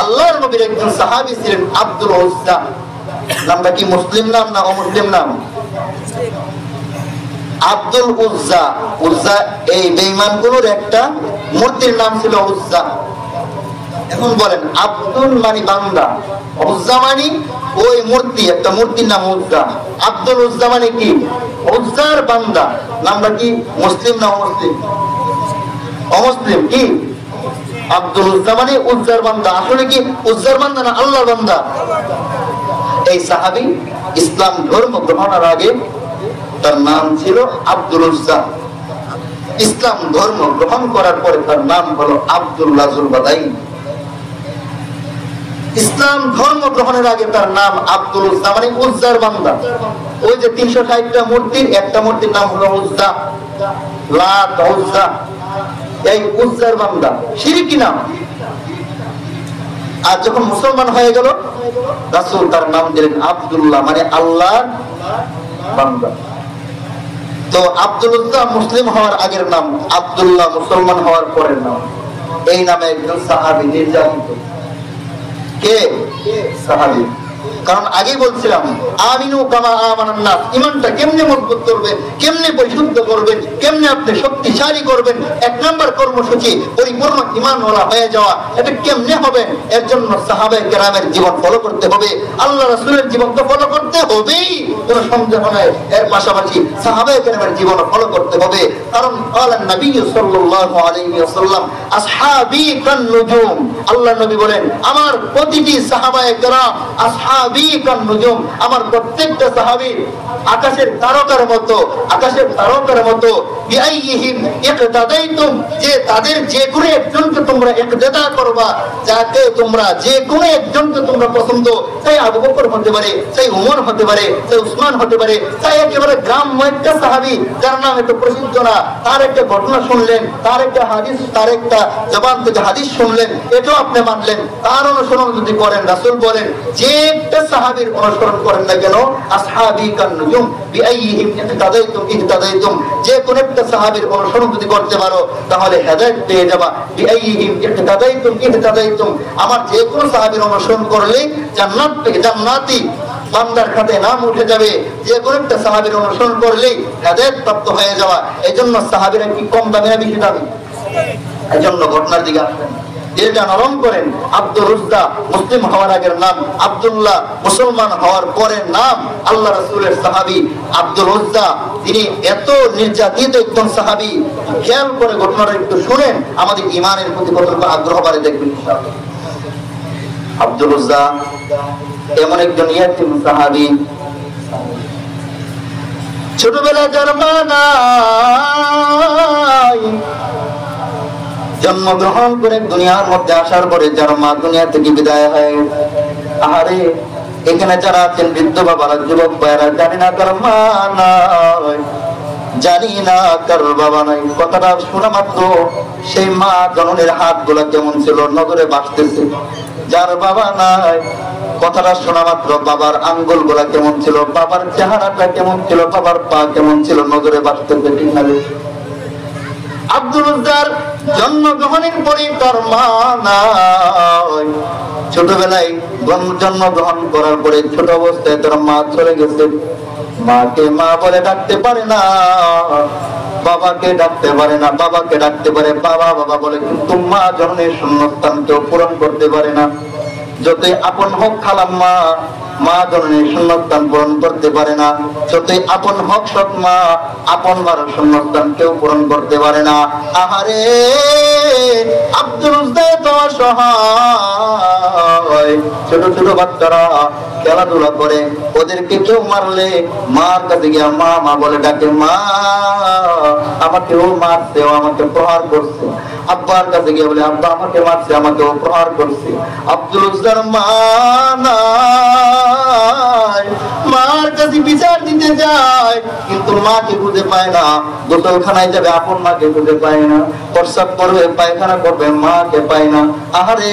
আল্লাহর নবীর একজন সাহাবী ছিলেন আব্দুল উজ্জা। নামটা কি মুসলিম নাম না অমুসলিম নাম? আব্দুল উজ্জা। উজ্জা এই বেঈমানগুলোর একটা মূর্তির নাম ছিল উজ্জা। এখন বলেন, আব্দুল মানে বান্দা, উজ্জা মানে ওই মূর্তি, একটা মূর্তির নাম উজ্জা। আব্দুল উজ্জা মানে কি? উজ্জার বান্দা। নামটা কি মুসলিম না অমুসলিম? অমুসলিম। কি আব্দুল উজ্জা মানে উজ্জার বান্দা। আসলে কি উজ্জার বান্দা না আল্লাহর বান্দা? এই সাহাবী ইসলাম ধর্ম গ্রহণের আগে তার নাম ছিল আব্দুল উজ্জা। ইসলাম ধর্ম গ্রহণ করার পরে তার নাম হলো আব্দুল্লাহ জুলবাদাইন। ইসলাম ধর্ম গ্রহণের আগে তার নাম আব্দুল উজ্জা মানে উজ্জার বান্দা। ওই যে 360টা মূর্তির একটা মূর্তির নাম হলো উজ্জা, লাত, উজ্জা। এই উজ্জার বান্দা শিরকি নাম। আর যখন মুসলমান হয়ে গেল, রাসূল তার নাম দিলেন আব্দুল্লাহ মানে আল্লাহর বান্দা। তো আব্দুল উজ্জা মুসলিম হওয়ার আগের নাম, আব্দুল্লাহ মুসলমান হওয়ার পরের নাম। এই নামে একজন সাহাবী নির্যাতিত। কে? সাহাবী। কারণ আগে বলছিলাম আমিনু কামা আমানান নাস, ঈমানটা কেমনে মজবুত করবেন, কেমনে পরিশুদ্ধ করবেন, কেমনে আপনি শক্তিশালী করবেন, এক নাম্বার কর্মসূচি পরিপূর্ণ ঈমানওয়ালা হয়ে যাওয়া। এটা কেমনে হবে? এর জন্য সাহাবায়ে কেরামের জীবন ফলো করতে হবে, আল্লাহ রাসূলের জীবন তো ফলো করতে হবেই, কোনো সন্দেহ নাই। এর পাশাপাশি সাহাবায়ে কেরামের জীবন ফলো করতে হবে। কারণ আল্লাহ নবী সাল্লাল্লাহু আলাইহি ওয়াসাল্লাম আসহাবী কান নুজুম, আল্লাহ নবী বলেন আমার প্রতিটি সাহাবায়ে কেরাম আসহাবী কান নুজুম, আমার প্রত্যেকটা সাহাবী আকাশের তারকার মতো, আকাশের তারকার মতো। বিআইহিম ইকতাদাইতুম, যে তাদের যে কোনো একজনকে তোমরা ইকতিদা করবা, যাকে তোমরা যে কোনো একজনকে তোমরা পছন্দ, সেই আবু বকর হতে পারে, সেই উমর হতে পারে, সেই উসমান হতে পারে, সেই একেবারে গ্রাম্য একটা সাহাবী যার নাম একটু প্রসিদ্ধ না, তার একটা ঘটনা শুনলেন, তার একটা হাদিস, তার একটা জবান থেকে হাদিস শুনলেন, এটাও আপনি মানলেন, তার অনুসরণ যদি করেন, রাসূল বলেন যে একটা সাহাবীর অনুসরণ করেন না কেন, আসহাবী কান নুজুম বিআইহিম ইকতাদাইতুম, যে কোন একটা সাহাবীর অনুসরণ যদি করতে পারো তাহলে হেদায়েত পেয়ে যাবা। বিআইহিম ইকতাদাইতুম, আমার যে কোন সাহাবীর অনুসরণ করলে জান্নাত পেয়ে, জান্নাতি বান্দার খাতে নাম উঠে যাবে। যে কোন একটা সাহাবীর অনুসরণ করলে হেদায়েত প্রাপ্ত হয়ে যাওয়া। এইজন্য সাহাবীরা কি কম দামি না বেশি দামি? এইজন্য ঘটনার দিকে আসেন, যেটা নরম করেন। আব্দুল উজ্জা মুসলিম হওয়ার আগের নাম, আব্দুল্লাহ মুসলমান হওয়ার পরের নাম। আল্লাহ রাসূলের সাহাবী আব্দুল উজ্জা, তিনি এত নির্যাতিত একজন সাহাবী। খেয়াল করে ঘটনাটা একটু শুনেন, আমাদের ঈমানের প্রতি কতটুকু আগ্রহ বাড়ে দেখবেন ইনশাআল্লাহ। আব্দুল উজ্জা এমন একজন ইয়াতীম সাহাবী, ছোটবেলা যার মা নাই, জন্মগ্রহণ করে দুনিয়ার মধ্যে আসার পরে যার মা দুনিয়া থেকে বিদায় হয়। আহারে, এখানে যারা আছেন বৃদ্ধ বাবারা, যুবক ভাইরা, জানি না কার মা নাই, জানি না কার বাবা নাই। কথাটা শোনা মাত্র সেই মা জননীর হাত গুলা কেমন ছিল নজরে ভাসতেছে। যার বাবা নাই, কথাটা শোনা মাত্র বাবার আঙ্গুল গুলা কেমন ছিল, বাবার চেহারাটা কেমন ছিল, বাবার পা কেমন ছিল নজরে ভাসতেছে। ঠিক না? আব্দুল উজ্জার জন্মগ্রহণের পরে তার মা নাই। ছোটবেলায় জন্মগ্রহণ করার পরে ছোট অবস্থায় তার মা চলে গেছে। মাকে মা বলে ডাকতে পারে না, বাবাকে ডাকতে পারে না, বাবাকে ডাকতে পারে বাবা বাবা বলে, কিন্তু মা জননীর শূন্যস্থান কেউ পূরণ করতে পারে না। যতই আপন হোক খালাম্মা, মা জননীর শূন্যস্থান পূরণ করতে পারে না। যতই আপন হোক সৎ মা, আপন মার শূন্যস্থান কেউ পূরণ করতে পারে না। আহারে, আব্দুল উজ্জা তো অসহায়। ছোট ছোট বাচ্চারা খেলাধুলা করে, ওদেরকে কেউ মারলে মার কাছে গিয়ে মা মা বলে ডাকে, মা আমাকেও মারছে, ও আমাকে প্রহার করছে। আব্বার কাছে গিয়ে বলে, আব্বা আমাকে মারছে, আমাকেও প্রহার করছে। আব্দুল উজ্জার মা নাই, মার কাছে বিচার দিতে যায়, কিন্তু মাকে খুঁজে পায় না। গোসলখানায় যাবে, আপন মাকে খুঁজে পায় না। প্রস্রাব করবে, পায়খানা করবে, মাকে পায় না। আহারে,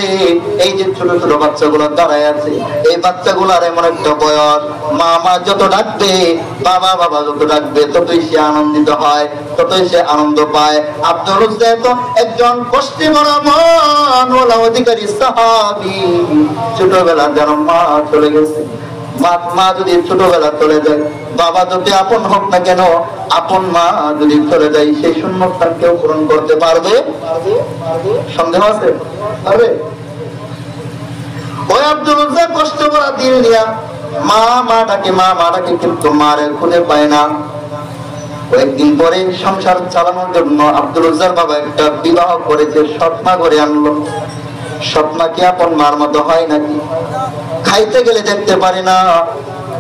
এই যে ছোট ছোট বাচ্চাগুলো দাঁড়ায় আছে, এই বাচ্চাগুলার এমন একটা বয়স, মা মা যত ডাকবে, বাবা বাবা যত ডাকবে, ততই সে আনন্দিত হয়, ততই সে আনন্দ পায়। আব্দুল উজ্জা তো একজন কষ্টে মরা মন ওলা অধিকারী সাহাবী। ছোটবেলা যেন মা চলে গেছে, মা যদি ছোটবেলা চলে যায়, বাবা যদি আপন হোক না কেন, আপন মা যদি চলে যায়, সেই শূন্যস্থান কেউ পূরণ করতে পারবে? সন্দেহ আছে? পারবে? ওই আব্দুল উজ্জা কষ্ট করা দিন নিয়া মা ডাকে, কিন্তু মারে খুঁজে পায় না। কয়েকদিন পরে সংসার চালানোর জন্য আব্দুল উজ্জার বাবা একটা বিবাহ করেছে, সৎমা করে আনলো। সৎমা কি আপন মার মতো হয় নাকি? খাইতে গেলে দেখতে পারে না,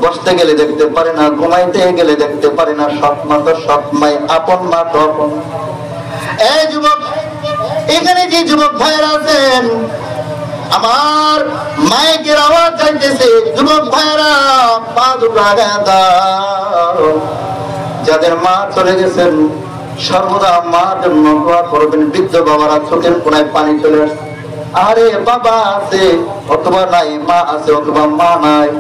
বসতে গেলে দেখতে পারে না, ঘুমাইতে গেলে দেখতে পারে না। সৎমা তো সৎমাই, আপন মা তো আপন। এই যুবক, এখানে যে যুবক ভাইয়েরা আছেন, আমার মাইকের আওয়াজ যাইতেছে, যুবক ভাইয়েরা পা দুটো আগায় দাও। যাদের মা চলে গেছেন, সর্বদা মার জন্য দোয়া করবেন। বৃদ্ধ বাবারা চোখের কোনায় পানি চলে আসছে। আরে বাবা আছে অথবা নাই, মা আছে অথবা মা নাই,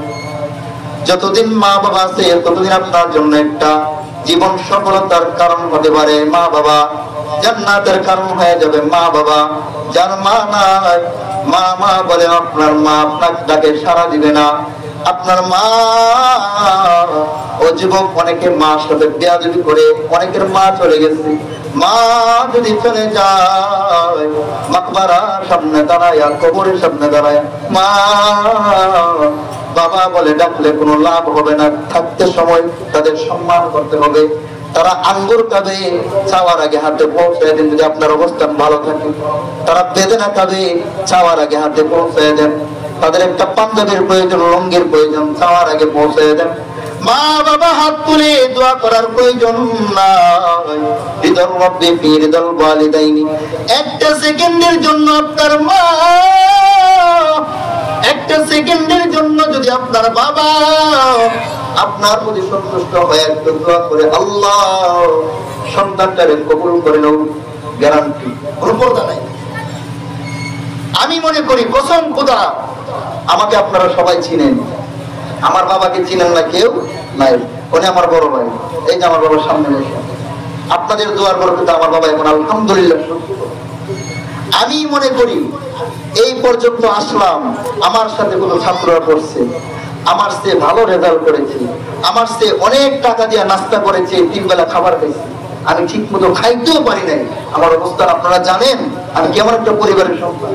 যতদিন মা বাবা আছে ততদিন আপনার জন্য একটা জীবন সফলতার কারণ হতে পারে। মা বাবা জান্নাতের কারণ হয়ে যাবে। মা বাবা যার মা নাই, মা মা বলে আপনার মা আপনাকে ডাকে, সাড়া দিবে না। আপনার মা, ও যুবক, অনেকে মার সাথে বেয়াদবি করে, অনেকের মা চলে গেছে। মা যদি চলে যায়, মাকবারার সামনে দাঁড়ায়, কবরের সামনে দাঁড়ায়, মা বাবা বলে ডাকলে কোনো লাভ হবে না। থাকতে সময় তাদের সম্মান করতে হবে। তারা আঙ্গুর কাঁদে, চাওয়ার আগে হাতে পৌঁছায় দেন যদি আপনার অবস্থান ভালো থাকে। তারা বেদনা কাঁদে, চাওয়ার আগে হাতে পৌঁছায় দেন। তাদের একটা পাঞ্জাবের প্রয়োজন, লঙ্গির প্রয়োজন, চাওয়ার আগে পৌঁছায় দেন। মা বাবা হাত তুলে দোয়া করার প্রয়োজন নাই। হৃদয় রব্বি ফি হৃদল ওয়ালিদাইনি, একটা সেকেন্ডের জন্য আপনার মা, একটা সেকেন্ডের জন্য যদি আপনার বাবা আপনার প্রতি সন্তুষ্ট হয়ে একটু দোয়া করে, আল্লাহ সন্তানটারে কবুল করে নাও, গ্যারান্টি, কোনো পর্দা নাই। আমি মনে করি, কসম খোদা, আমাকে আপনারা সবাই চিনেন, আমার বাবাকে চিনেন না কেউ নাই। উনি আমার বড় ভাই, এই যে আমার বাবার সামনে বসে। আপনাদের দোয়ার বরকতে আমার বাবা এখন আলহামদুলিল্লাহ সুস্থ। আমি মনে করি এই পর্যন্ত আসলাম, আমার সাথে কোনো ছাত্ররা পড়ছে, আমার চেয়ে ভালো রেজাল্ট করেছে, আমার চেয়ে অনেক টাকা দিয়ে নাস্তা করেছে, 3 বেলা খাবার খাইছে। আমি ঠিক মতো খাইতেও পারি নাই। আমার অবস্থান আপনারা জানেন, আমি কেমন একটা পরিবারের সন্তান।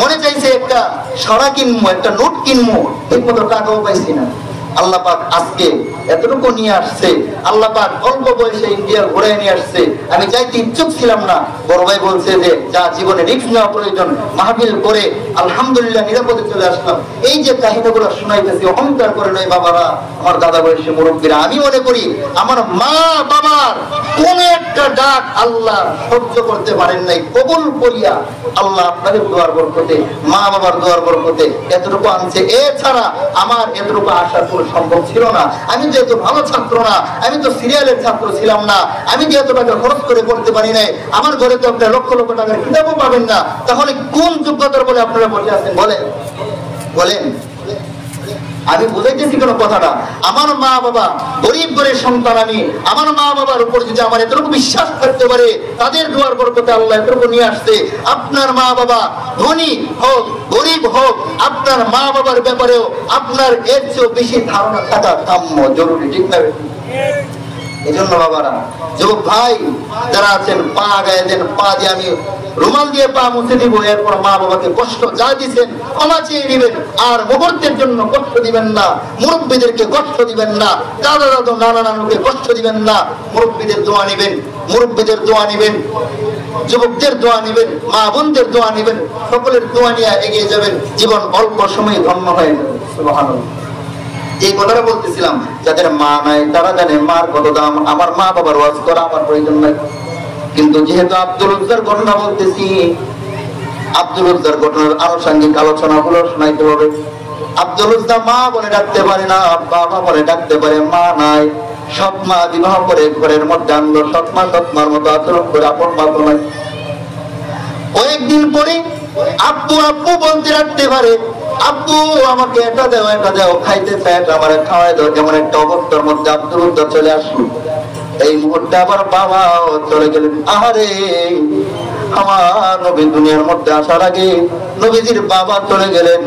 মনে চাইছে একটা সরা কিনবো, একটা নোট কিনবো, ঠিক মতো টাকাও পাইছি না। আল্লাহ পাক আজকে এতটুকু নিয়ে আসছে। আল্লাহ পাক অল্প বয়সে ইন্ডিয়া ঘুরাই নিয়ে আসছে। আমি চাইতে ইচ্ছুক ছিলাম না। বড় ভাই বলছে যে যা, জীবনে রিস্ক নেওয়া প্রয়োজন, মাহফিল করে আলহামদুলিল্লাহ নিরাপদে চলে আসলাম। এই যে কাহিনীগুলো শোনাইতেছি, অহংকার করে নয় বাবারা, আমার দাদা বয়সী মুরব্বীরা। আমি মনে করি আমার মা বাবার কোন একটা ডাক আল্লাহ সহ্য করতে পারেন নাই, কবুল করিয়া আল্লাহ আপনাদের দোয়ার বরকতে, মা বাবার দোয়ার বরকতে এতটুকু আনছে। এছাড়া আমার এতটুকু আশা সম্ভব ছিল না। আমি যেহেতু ভালো ছাত্র না, আমি তো সিরিয়ালের ছাত্র ছিলাম না, আমি যেহেতু টাকা খরচ করে পড়তে পারি নাই, আমার ঘরে তো আপনার লক্ষ লক্ষ টাকার কিতাবও পাবেন না। তাহলে কোন যোগ্যতার বলে আপনারা বসে আছেন বলেন? বলেন। আমি বুঝাইতেছি কোন কথাটা। আমার মা বাবা গরিব ঘরের সন্তান, আমি আমার মা বাবার উপর যদি আমার এতটুকু বিশ্বাস করতে পারে, তাদের দোয়ার বরকতে আল্লাহ এতটুকু নিয়ে আসছে। আপনার মা বাবা ধনী হোক গরিব হোক, আপনার মা বাবার ব্যাপারেও আপনার এর চেয়েও বেশি ধারণা থাকা কাম্য, জরুরি, ঠিক না? এই জন্য বাবারা, যুবক ভাই যারা আছেন, পা গায়ে দেন, পা দিয়ে আমি রুমাল দিয়ে পা মুছে দিব। এরপর মা বাবাকে কষ্ট যা দিচ্ছেন ক্ষমা চেয়ে দিবেন, আর মুহূর্তের জন্য কষ্ট দিবেন না। মুরব্বীদেরকে কষ্ট দিবেন না, দাদা দাদু নানা নানুকে কষ্ট দিবেন না। মুরব্বীদের দোয়া নিবেন, মুরব্বীদের দোয়া নিবেন, যুবকদের দোয়া নিবেন, মা বোনদের দোয়া নিবেন। সকলের দোয়া নিয়ে এগিয়ে যাবেন, জীবন অল্প সময়ে ধন্য হয়ে যাবে। সুবহানাল্লাহ। এই কথাটা বলতেছিলাম, যাদের মা নাই তারা জানে মার কত দাম। আমার মা বাবার ওয়াজ করা আমার প্রয়োজন নাই। কিন্তু যেহেতু আব্দুল উজ্জার ঘটনা বলতেছি, আব্দুল উজ্জার ঘটনার আনুষঙ্গিক আলোচনাগুলো শোনাইতে হবে। আব্দুল উজ্জা মা বলে ডাকতে পারে না, বাবা বলে ডাকতে পারে, মা নাই। সৎ মা বিবাহ করে ঘরের মধ্যে আনলো, সৎ মার মতো আচরণ করে আপন মা নয়। কয়েকদিন পরে আব্বু আব্বু বলতে রাখতে পারে, আব্বু আমাকে এটা দাও খাইতে চাই, এটা আমার খাওয়াই দাও। যেমন একটা অবস্থার মধ্যে আব্দুল উজ্জা চলে আসলো। এই মুহূর্তে আবার বাবাও চলে গেলেন। আহারে, আমার নবী দুনিয়ার মধ্যে আসার আগে নবীজির বাবা চলে গেলেন,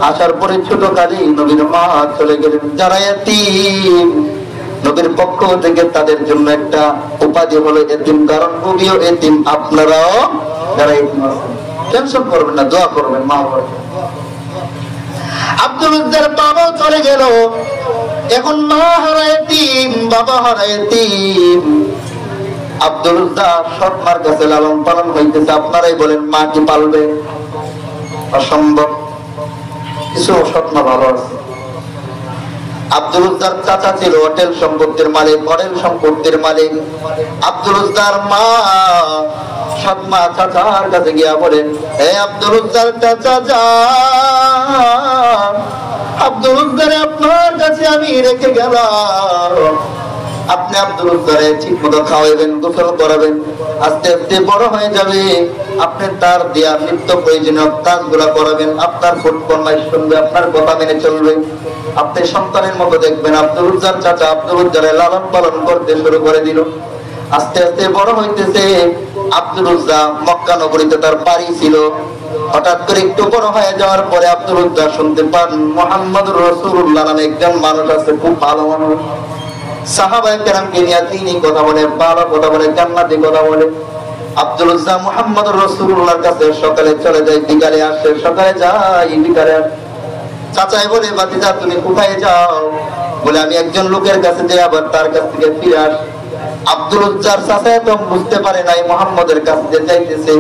আসার পরে ছোট কালেই নবীর মা চলে গেলেন। যারা এতিম, নবীর পক্ষ থেকে তাদের জন্য একটা উপাধি হলো এতিম, কারণ নবীও এতিম, আপনারাও যারা এতিম আছেন টেনশন করবেন না, দোয়া করবেন, মা করবেন। আব্দুল উজ্জার বাবাও চলে গেল, এখন মা হারা এতিম, বাবা হারা এতিম। আব্দুল উজ্জা সৎ মার কাছে লালন পালন হইতেছে। আপনারাই বলেন, মা কি পালবে? অসম্ভব। কিছু সৎ মা ভালো আছে। আব্দুল উজ্জার চাচা ছিল হোটেল সম্পত্তির মালিক, হোটেল সম্পত্তির মালিক। আব্দুল উজ্জার মা সৎ মা চাচার কাছে গিয়া বলেন, হে আব্দুল উজ্জার চাচা যান, আব্দুল উজ্জারে আপনার কাছে আমি রেখে গেলাম, আপনি আব্দুল উজ্জারে ঠিক মতো খাওয়াবেন, গোসল করাবেন, আস্তে আস্তে বড় হয়ে যাবে, আপনি তার দেয়া নিত্য প্রয়োজনীয় কাজগুলা করাবেন, আপনার ফুট ফরমাইশ শুনবে, আপনার কথা মেনে চলবে, আপনি সন্তানের মতো দেখবেন। আব্দুল উজ্জার চাচা আব্দুল উজ্জারে লালন পালন করতে শুরু করে দিল। আস্তে আস্তে বড় হইতেছে। আব্দুল উজ্জা মক্কা নগরীতে তার বাড়ি ছিল। হঠাৎ করে একটু বড় হয়ে যাওয়ার পরে আব্দুল উজ্জা শুনতে পান মুহাম্মদুর রাসূলুল্লাহ নামে একজন মানুষ আছে, খুব ভালো মানুষ, সাহাবায়ে কেরামকে নিয়ে তিনি কথা বলে, ভালো কথা বলে, জান্নাতি কথা বলে। আব্দুল উজ্জা মুহাম্মদুর রাসূলুল্লাহর কাছে সকালে চলে যায়, বিকালে আসে, সকালে যায়, বিকালে আসে। চাচাই বলে, ভাতিজা তুমি কোথায় যাও? বলে, আমি একজন লোকের কাছে যাই, আবার তার কাছ থেকে ফিরে আসি। আব্দুল উজ্জার চাচা তো বুঝতে পারে নাই মুহাম্মদের কাছে যাইতেছে।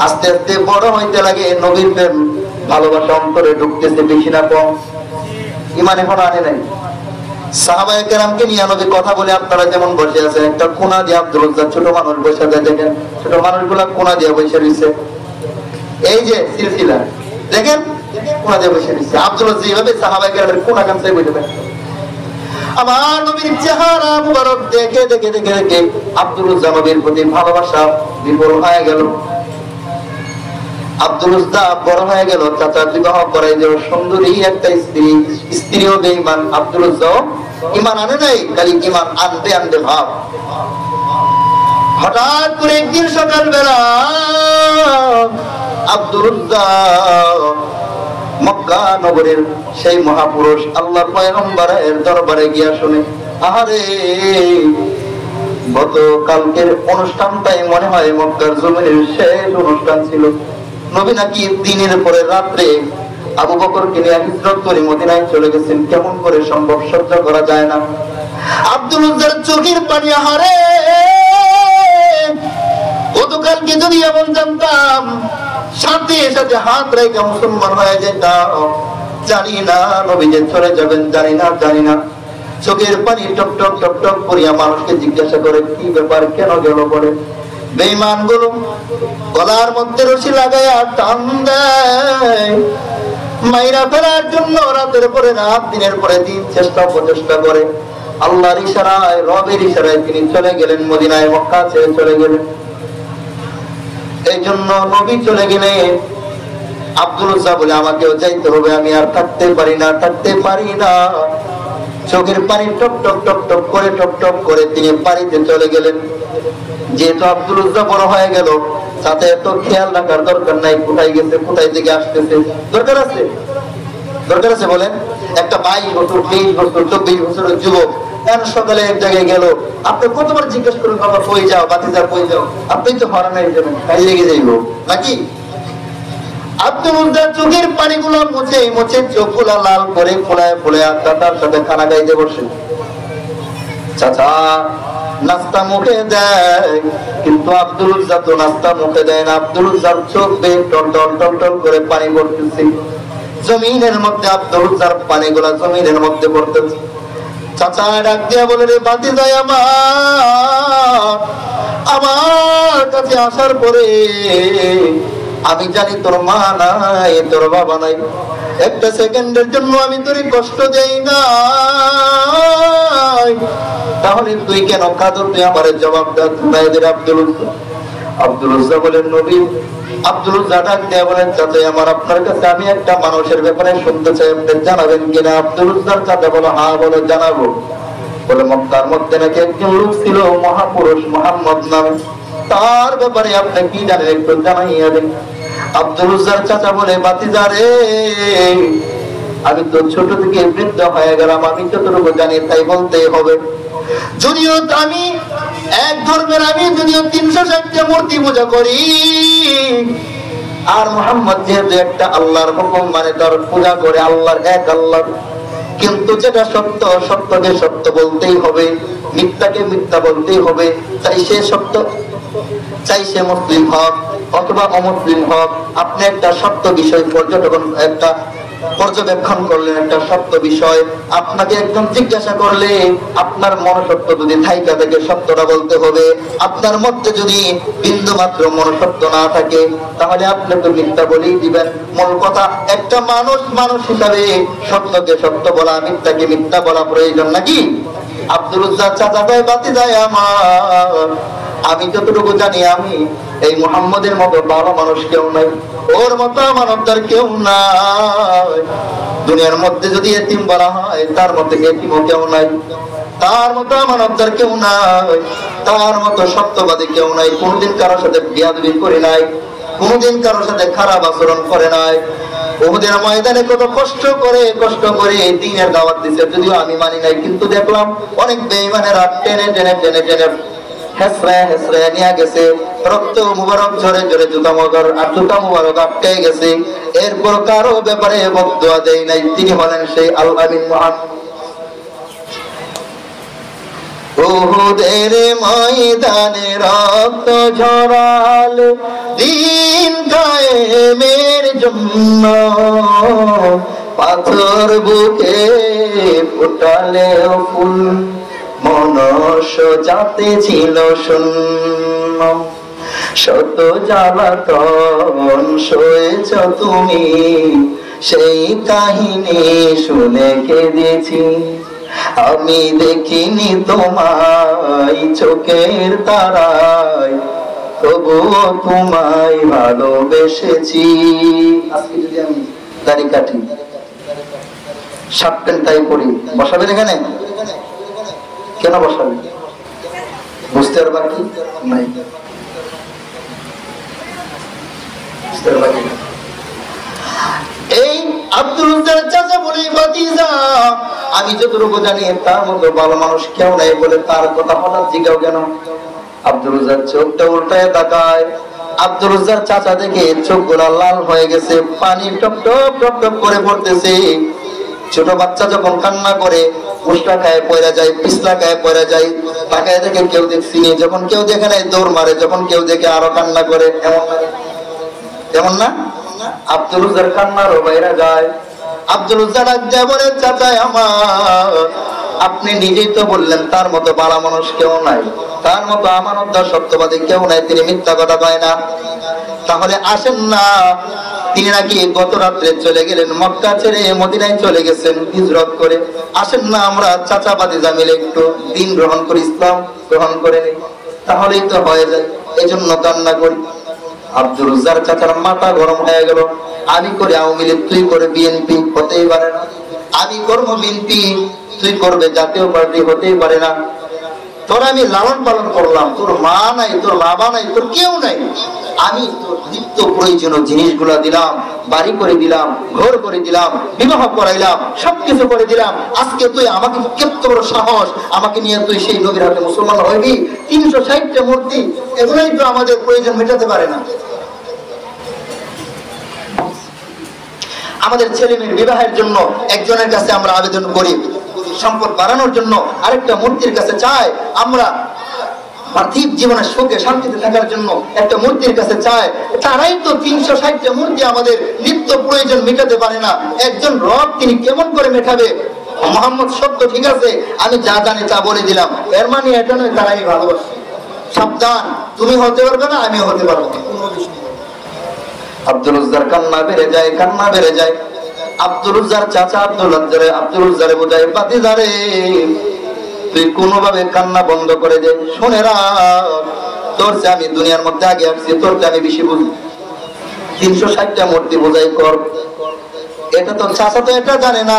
আস্তে আস্তে বড় হইতে লাগে, নবীর প্রেম ভালোবাসা অন্তরে ঢুকতেছে, বেশি না কম। ঈমান এখনো আনে নাই। সাহাবায়ে কেরামকে নিয়ে নবী কথা বলে, আপনারা যেমন বসে আছেন, একটা কোনা দিয়ে আব্দুল উজ্জা ছোট মানুষ বসে যায়, দেখেন ছোট মানুষগুলা কোনা দিয়ে বসে রয়েছে, এই যে সিলসিলা দেখেন, কোনা দিয়ে বসে রয়েছে। আব্দুল উজ্জা এইভাবে সাহাবায়ে কেরামের কোনা কাছে বসে থাকে। আমার নবীর চেহারা মুবারক দেখে দেখে দেখে দেখে আব্দুল উজ্জা নবীর প্রতি ভালোবাসা বিপুল হয়ে গেল। আব্দুল উজ্জা বড় হয়ে গেল, চাচা বিবাহ করাই যে সুন্দরী একটা স্ত্রী, স্ত্রীও বেঈমান। আব্দুল উজ্জা ঈমান আনে নাই, খালি ঈমান আনতে আনতে ভাব। হঠাৎ করে একদিন সকালবেলা আব্দুল উজ্জা মক্কা নগরের সেই মহাপুরুষ আল্লাহর পয়গম্বরের দরবারে গিয়া শুনে, আহারে, গতকালকের অনুষ্ঠানটাই মনে হয় মক্কার জমিনের শেষ অনুষ্ঠান ছিল। নবী নাকি দিনের পরে রাত্রে আবু বকরকে নিয়ে হিজরত করে মদিনায় চলে গেছেন। কেমন করে সম্ভব? সহ্য করা যায় না। আব্দুল উজ্জার চোখের পানি, আহারে, গতকালকে যদি এমন জানতাম, সাথে সাথে হাত রেখে মুসলমান হয়ে যেতাম। জানি না নবী যে চলে যাবেন, জানি না, জানি না। চোখের পানি টপ টপ টপ টপ করিয়া মানুষকে জিজ্ঞাসা করে, কি ব্যাপার, কেন গেল? বলে, বেঈমান গুলো গলার মধ্যে রশি লাগাইয়া টান দেয়, মাইরা ফেলার জন্য রাতের পরে রাত, দিনের পরে দিন চেষ্টা প্রচেষ্টা করে। আল্লাহর ইশারায়, রবের ইশারায় তিনি চলে গেলেন মদিনায়, মক্কা ছেড়ে চলে গেলেন। এই জন্য নবী চলে গেলেন। আব্দুল উজ্জা বলে, আমাকেও যাইতে হবে, আমি আর থাকতে পারি না, থাকতে পারি না। চোখের পানি টপ টপ টপ টপ করে, টপ টপ করে তিনি বাড়িতে চলে গেলেন। যেহেতু আব্দুল উজ্জা বড় হয়ে গেল, সাথে এত খেয়াল রাখার দরকার নাই, কোথায় গেছে, কোথায় থেকে আসতেছে, দরকার আছে? দরকার আছে বলেন? একটা 22 বছর, 23 বছর, 24 বছরের যুবক সকালে এক জায়গায় গেল, আপনি কতবার জিজ্ঞেস করুন, বাবা কই যাও, বাতিজা কই যাও? আপনি তো হরানাই যাবেন, কাই লেগে যাইব নাকি? আব্দুল উজ্জার চোখের পানিগুলো মুছে মুছে চোখগুলা লাল করে ফোলায় ফোলায় চাচার সাথে খানা খাইতে বসে। চাচা নাস্তা মুখে দেয়, কিন্তু আব্দুল উজ্জা তো নাস্তা মুখে দেয় না। আব্দুল উজ্জার চোখ বেয়ে টল টল টল টল করে পানি পড়তেছে, জমিনের মধ্যে আব্দুল উজ্জার পানিগুলা জমিনের মধ্যে পড়তেছে। চাচা ডাক দিয়া বলে, রে ভাতিজা আমার কাছে আসার পরে আমি জানি তোর মা নাই, তোর বাবা নাই, একটা সেকেন্ডের জন্য আমি তোরে কষ্ট দেই না, তাহলে তুই কেন কাঁদো? তুই আমার জবাব দাও। আব্দুল উজ্জা বলেন, নবী। আব্দুল উজ্জা ডাক দিয়ে বলেন, চাচা আমার আপনার কাছে আমি একটা মানুষের ব্যাপারে শুনতে চাই, আপনি জানাবেন কিনা? আব্দুল উজ্জার চাচা বলো, হ্যাঁ বলো, জানাবো। বলে, মক্কার মধ্যে নাকি একজন লোক ছিল মহাপুরুষ মুহাম্মদ নামে, তার ব্যাপারে আপনি কি জানেন একটু জানাইয়া দেন। আব্দুল উজ্জার চাচা বলে, বাতিজা রে, আমি তো ছোট থেকে বৃদ্ধ হয়ে গেলাম, আমি যতটুকু জানি তাই বলতেই হবে। যদিও আমি এক ধর্মের, আমি যদিও 360টা মূর্তি পূজা করি, আর মুহাম্মদ যেহেতু একটা আল্লাহর হুকুম মানে তার পূজা করে আল্লাহর এক আল্লাহ, কিন্তু যেটা সত্য সত্যকে সত্য বলতেই হবে, মিথ্যাকে মিথ্যা বলতেই হবে। চাই সে সত্য, চাই সে মুসলিম হক অথবা অমুসলিম হক, আপনি একটা সত্য বিষয় একটা পর্যবেক্ষণ করলেন, একটা সত্য বিষয়, আপনাকে একদম জিজ্ঞাসা করলে আপনার মনসত্ব যদি থাইকা থাকে সত্যটা বলতে হবে। আপনার মধ্যে যদি বিন্দু মাত্র মনসত্ব না থাকে তাহলে আপনি তো মিথ্যা বলেই দিবেন। মূল কথা, একটা মানুষ হিসাবে সত্যকে সত্য বলা, মিথ্যাকে মিথ্যা বলা প্রয়োজন নাকি? আব্দুল উজ্জার চাচা ভাই, বাতি যায় আমার, আমি যতটুকু জানি আমি এই মুহাম্মদের মতো ভালো মানুষ কেউ নাই, ওর মতো মানবদার কেউ নাই। দুনিয়ার মধ্যে যদি এতিম বলা হয় তার মধ্যে এতিমও কেউ নাই, তার মতো মানবদার কেউ নাই, তার মতো সত্যবাদী কেউ নাই। কোনদিন কারোর সাথে বেয়াদবি করে নাই, কোনদিন কারোর সাথে খারাপ আচরণ করে নাই। উহুদের ময়দানে কত কষ্ট করে দ্বীনের দাওয়াত দিয়েছে, যদিও আমি মানি নাই, কিন্তু দেখলাম অনেক বেঈমানেরা টেনে টেনে টেনে টেনে হেসরে নিয়ে গেছে, রক্ত মুবারক ঝরে ঝরে জুতা মুবারক আটকে গেছে। এরপর কারো ব্যাপারে বদদুয়া দেয় নাই। তিনি হলেন সেই আল আমিন মুহাম্মদ। উহুদের ময়দানে রক্ত ঝরালে দিন কায়েমের জন্য, পাথর বুকে ফুটালে ফুল, মনস যাতে ছিল শূন্য। শত জ্বালাতন সয়েছ তুমি, সেই কাহিনী শুনে কেঁদেছি। আমি দেখিনি তোমায় চোখের তারায়, তবুও তোমায় ভালোবেসেছি। আজকে যদি আমি দাড়ি কাটি, শার্ট প্যান্ট টাই পরি, বসাবেন এখানে? কেন বসাবে? বুঝতে আর বাকি নাই, বুঝতে আর বাকি। এই আব্দুল উজ্জার চাচা বলে, ভাতিজা আমি যতটুকু জানি তার মতো ভালো মানুষ কেউ নাই, বলে তার কথা হঠাৎ জিগাও কেন? আব্দুল উজ্জার চোখটা উল্টায় তাকায়। আব্দুল উজ্জার চাচা দেখে চোখগুলা লাল হয়ে গেছে, পানি টপ টপ টপ টপ করে পড়তেছে। ছোট বাচ্চা যখন কান্না করে উষ্টা খায় পয়রা যায়, পিছলা খায় পয়রা যায়, তাকায় দেখে কেউ দেখছিনি, যখন কেউ দেখে নাই দৌড় মারে, যখন কেউ দেখে আরো কান্না করে, এমন না? আব্দুল উজ্জার কান্নারও বাইরে যায়। আব্দুল উজ্জা ডাক দেয়া বলে, চাচা আমার, আপনি নিজেই তো বললেন তার মতো ভালো মানুষ কেউ নাই, তার মতো আমানতদার সত্যবাদী কেউ নাই, তিনি মিথ্যা কথা কয় না। তাহলে আসেন না, তিনি নাকি গত রাত্রে চলে গেলেন, মক্কা ছেড়ে মদিনায় চলে গেছেন হিজরত করে। আসেন না আমরা চাচা ভাতিজা মিলে একটু দিন গ্রহণ করি, ইসলাম গ্রহণ করে নেই, তাহলেই তো হয়ে যায়। এই জন্য কান্না করি। আব্দুল উজ্জার চাচার মাথা গরম হয়ে গেল। আমি করে আওয়ামী লীগ, তুই করে বিএনপি, হতেই পারে না। আমি করবো বিএনপি, তুই করবে জাতীয় পার্টি, হতেই পারে না। তোর আমি লালন পালন করলাম, তোর মা নাই, তোর বাবা নাই, তোর কেউ নাই, আমি তোর নিত্য প্রয়োজনীয় জিনিসগুলা দিলাম, বাড়ি করে দিলাম, ঘর করে দিলাম, বিবাহ করাইলাম, সবকিছু করে দিলাম। আজকে তুই আমাকে কত বড় সাহস, আমাকে নিয়ে তুই সেই নবীর হাতে মুসলমান হইবি? 360টা মূর্তি, এগুলোই তো আমাদের প্রয়োজন মেটাতে পারে না। আমাদের ছেলে মেয়ের বিবাহের জন্য একজনের কাছে আমরা আবেদন করি, সম্পদ বাড়ানোর জন্য আরেকটা মূর্তির কাছে চাই, আমরা পার্থিব জীবনের সুখে শান্তিতে থাকার জন্য একটা মূর্তির কাছে চায়। তারাই তো 360টা মূর্তি আমাদের নিত্য প্রয়োজন মেটাতে পারে না। একজন রব তিনি কেমন করে মেটাবে? মোহাম্মদ সত্য, ঠিক আছে, আমি যা জানি তা বলে দিলাম, এর মানে এটা নয় তারাই ভালোবাসে। সাবধান, তুমি হতে পারবে না, আমি হতে পারবো না। আব্দুল উজ্জার কান্না বেড়ে যায়, কান্না বেড়ে যায়। আব্দুল উজ্জার চাচা আব্দুল উজ্জারে বোঝায়, ভাতিজারে তুই কোনোভাবে কান্না বন্ধ করে দে, শুনে রাখ তোর চেয়ে আমি দুনিয়ার মধ্যে আগে আসছি, তোর চেয়ে আমি বেশি বুঝি, 360টা মূর্তি বোঝাই কর। এটা তো চাচা তো এটা জানে না,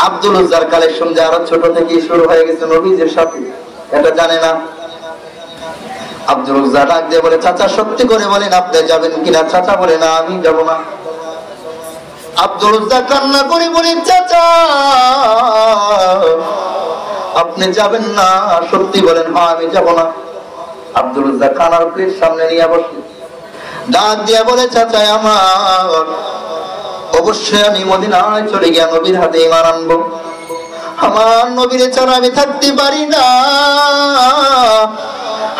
আব্দুল উজ্জার কালেকশন যে আরো ছোট থেকে শুরু হয়ে গেছে নবীজির সাথে, এটা জানে না। আব্দুল উজ্জা ডাক দিয়ে বলে, চাচা সত্যি করে বলেন আপনি যাবেন কিনা? চাচা বলে, না আমি যাব না। আব্দুল উজ্জা কান্না করে বলে, চাচা আপনি যাবেন না? সত্যি বলেন? হ্যাঁ আমি যাব না। আব্দুল উজ্জা খানার প্লেট সামনে নিয়ে বসে ডাক দিয়ে বলে, চাচা আমার অবশ্যই আমি মদিনায় চলে গিয়ে নবীর হাতে ঈমান আনবো। আমার নবীর ছাড়া আমি থাকতে পারি না,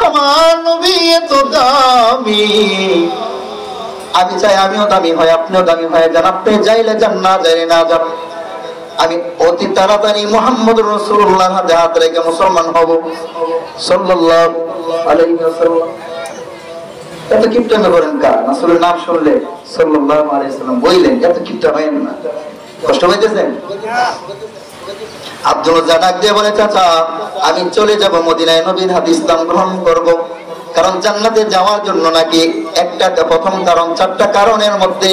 আমার নবী এত দামি, আমি চাই আমিও দামি হয়, আপনিও দামি হয়ে যান। আপনি যাইলে যান, না যাইলে না যান। আমি অতি তাড়াতাড়ি মুহাম্মদুর রাসূলুল্লাহর হাতে হাত রেখে মুসলমান হব। সাল্লাল্লাহু আলাইহি ওয়াসাল্লাম। এত কিপটামি করেন কা? রাসূলের নাম শুনলে সাল্লাল্লাহু আলাইহি ওয়াসাল্লাম বললেন, এত কিপটা হয়েন না। কষ্ট হইতেছেন? আব্দুল উজ্জা ডাক দিয়ে বলে, চাচা আমি চলে যাব মদিনায়, নবীর হাতে ইসলাম গ্রহণ করব। কারণ জান্নাতে যাওয়ার জন্য নাকি একটা প্রথম কারণ, 4টা কারণের মধ্যে